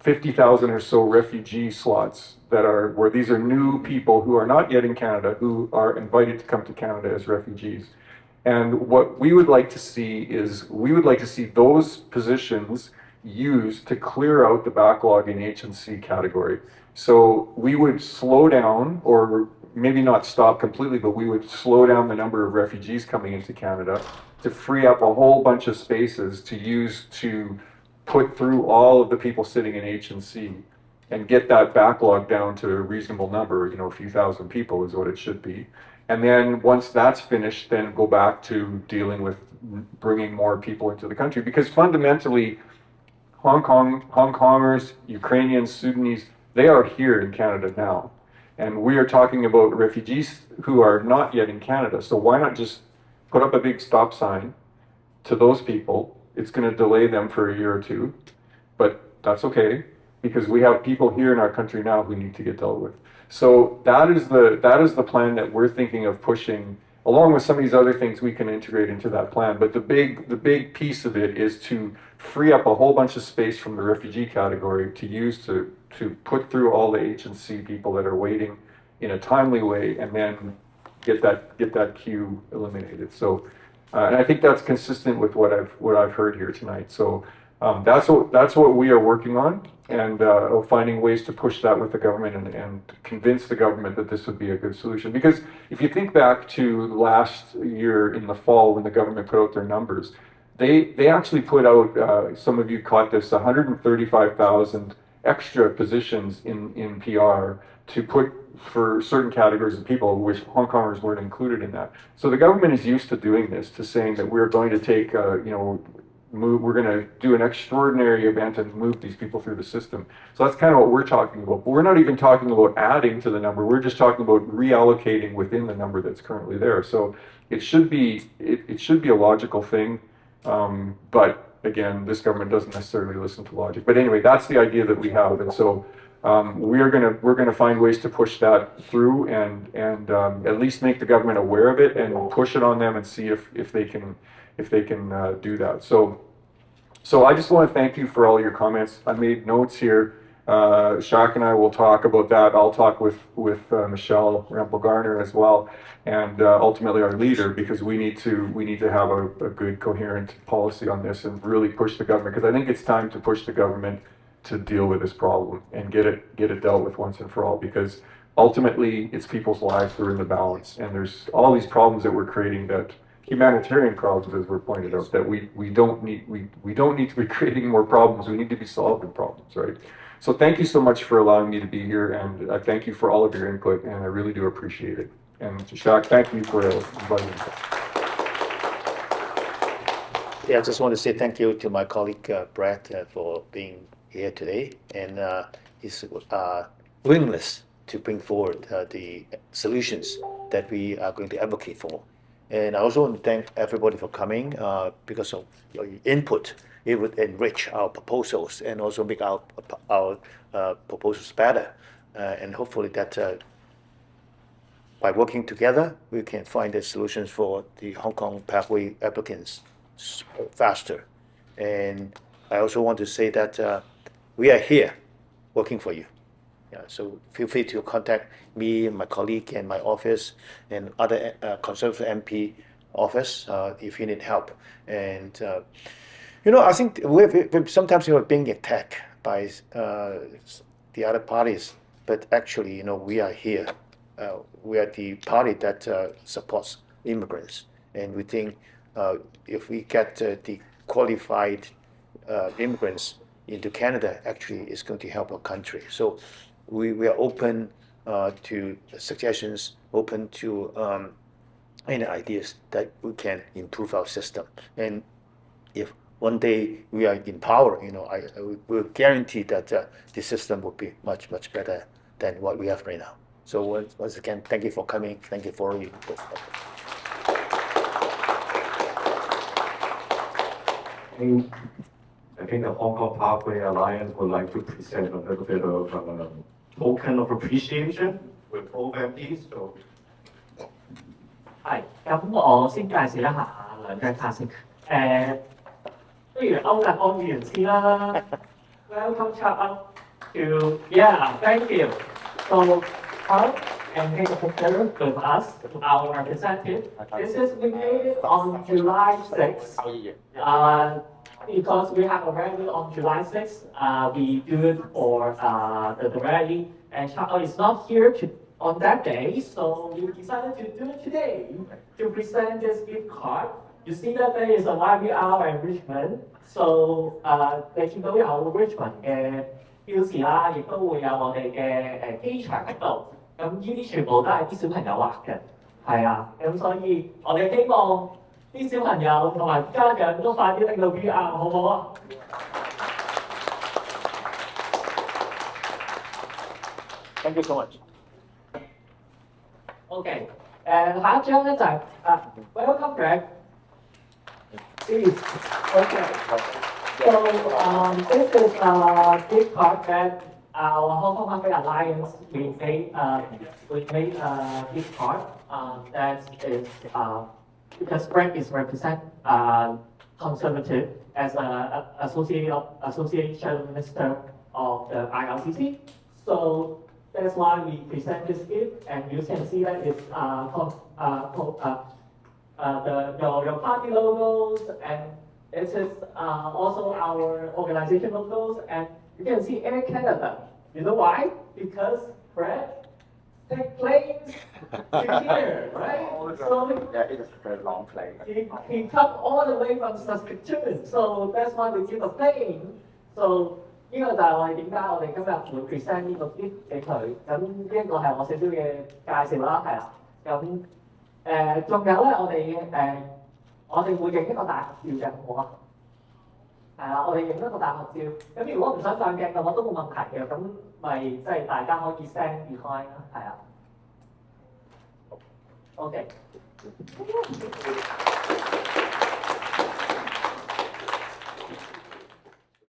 50,000 or so refugee slots that are, where these are new people who are not yet in Canada, who are invited to come to Canada as refugees. And what we would like to see is, we would like to see those positions used to clear out the backlog in H&C category. So we would slow down, or maybe not stop completely, but we would slow down the number of refugees coming into Canada to free up a whole bunch of spaces to use to put through all of the people sitting in H&C and get that backlog down to a reasonable number, you know, a few thousand people is what it should be. And then once that's finished, then go back to dealing with bringing more people into the country. Because fundamentally, Hong Kongers, Ukrainians, Sudanese, they are here in Canada now. And we are talking about refugees who are not yet in Canada. So why not just put up a big stop sign to those people? It's going to delay them for a year or two, but that's okay, because we have people here in our country now who need to get dealt with. So that is the plan that we're thinking of pushing, along with some of these other things we can integrate into that plan. But the big piece of it is to free up a whole bunch of space from the refugee category to use to put through all the H&C people that are waiting in a timely way, and then get that queue eliminated. So, and I think that's consistent with what I've heard here tonight. So that's what we are working on, and finding ways to push that with the government and convince the government that this would be a good solution. Because if you think back to last year in the fall when the government put out their numbers, they actually put out, some of you caught this, 135,000 extra positions in PR to put for certain categories of people, which Hong Kongers weren't included in that. So the government is used to doing this, to saying that we're going to take, we're going to do an extraordinary event and move these people through the system. So that's kind of what we're talking about. But we're not even talking about adding to the number. We're just talking about reallocating within the number that's currently there. So it should be a logical thing. But again, this government doesn't necessarily listen to logic. But anyway, that's the idea that we have. And so we're gonna find ways to push that through and at least make the government aware of it and push it on them and see if they can do that. So I just want to thank you for all your comments. I made notes here. Chak and I will talk about that. I'll talk with Michelle Rempel-Garner as well, and ultimately our leader, because we need to have a good coherent policy on this and really push the government, because I think it's time to push the government to deal with this problem and get it dealt with once and for all, because ultimately it's people's lives that are in the balance, and there's all these problems that we're creating, that humanitarian problems, as were pointed out, that we don't need to be creating more problems. We need to be solving problems, right? So thank you so much for allowing me to be here, and I thank you for all of your input, and I really do appreciate it. And Chak, thank you for inviting me. Yeah, I just want to say thank you to my colleague Brad for being here today, and his willingness to bring forward the solutions that we are going to advocate for. And I also want to thank everybody for coming, because of your input. It would enrich our proposals and also make our proposals better. And hopefully that by working together, we can find the solutions for the Hong Kong pathway applicants faster. And I also want to say that we are here working for you. Yeah, so feel free to contact me, my colleague, and my office, and other Conservative MP office if you need help. And I think we're sometimes being attacked by the other parties, but actually, we are here. We are the party that supports immigrants, and we think if we get the qualified immigrants into Canada, actually, it's going to help our country. So we are open to suggestions, open to any ideas that we can improve our system. And if one day we are in power, I will guarantee that the system will be much, much better than what we have right now. So once again, thank you for coming. Thank you for your input. I think the Hong Kong Pathway Alliance would like to present a little bit of token of appreciation with both MPs. So. 係，咁我先介紹一下兩張卡先。不如歐達安議員先啦。Welcome Chak Au to thank you. So come and take a picture with us, our representative. This is we made it on July 6th. Because we have a rally on July 6th, we do it for the rally, and Chak Au is not here on that day, so we decided to do it today to present this gift card. You see that there is a library hour in Richmond, so 你見到有 Richmond 嘅標示啦，亦都會有我哋嘅機場喺度。咁呢啲全部都係啲小朋友畫嘅，係啊，咁所以我哋希望啲小朋友同埋家長都快啲拎到 VR， 好唔好啊 ？Thank you so much. OK， 下一張咧就係Welcome Brad. Please. OK. So this is a gift card that our Hong Kong Pathway Alliance we made a gift card that is because Brad is represent conservative as an association minister of the IRCC. So that's why we present this gift, and you can see that it's your party logos, and it is also our organization logos, and you can see Air Canada. You know why? Because Brad take planes to here, right? So it is a very long plane. He come all the way from Saskatchewan, so that's why we give a plane. So 呢個就係我哋點解我哋今日會 present 呢個 gift 俾佢，咁呢一個係我少少嘅介紹啦，係啦，咁仲有咧，我哋會影一個大合照嘅，好唔好啊？係啦，我哋影一個大合照，咁如果唔想上鏡嘅話都冇問題嘅，咁咪即係大家可以 stand behind 啦，係啊。OK。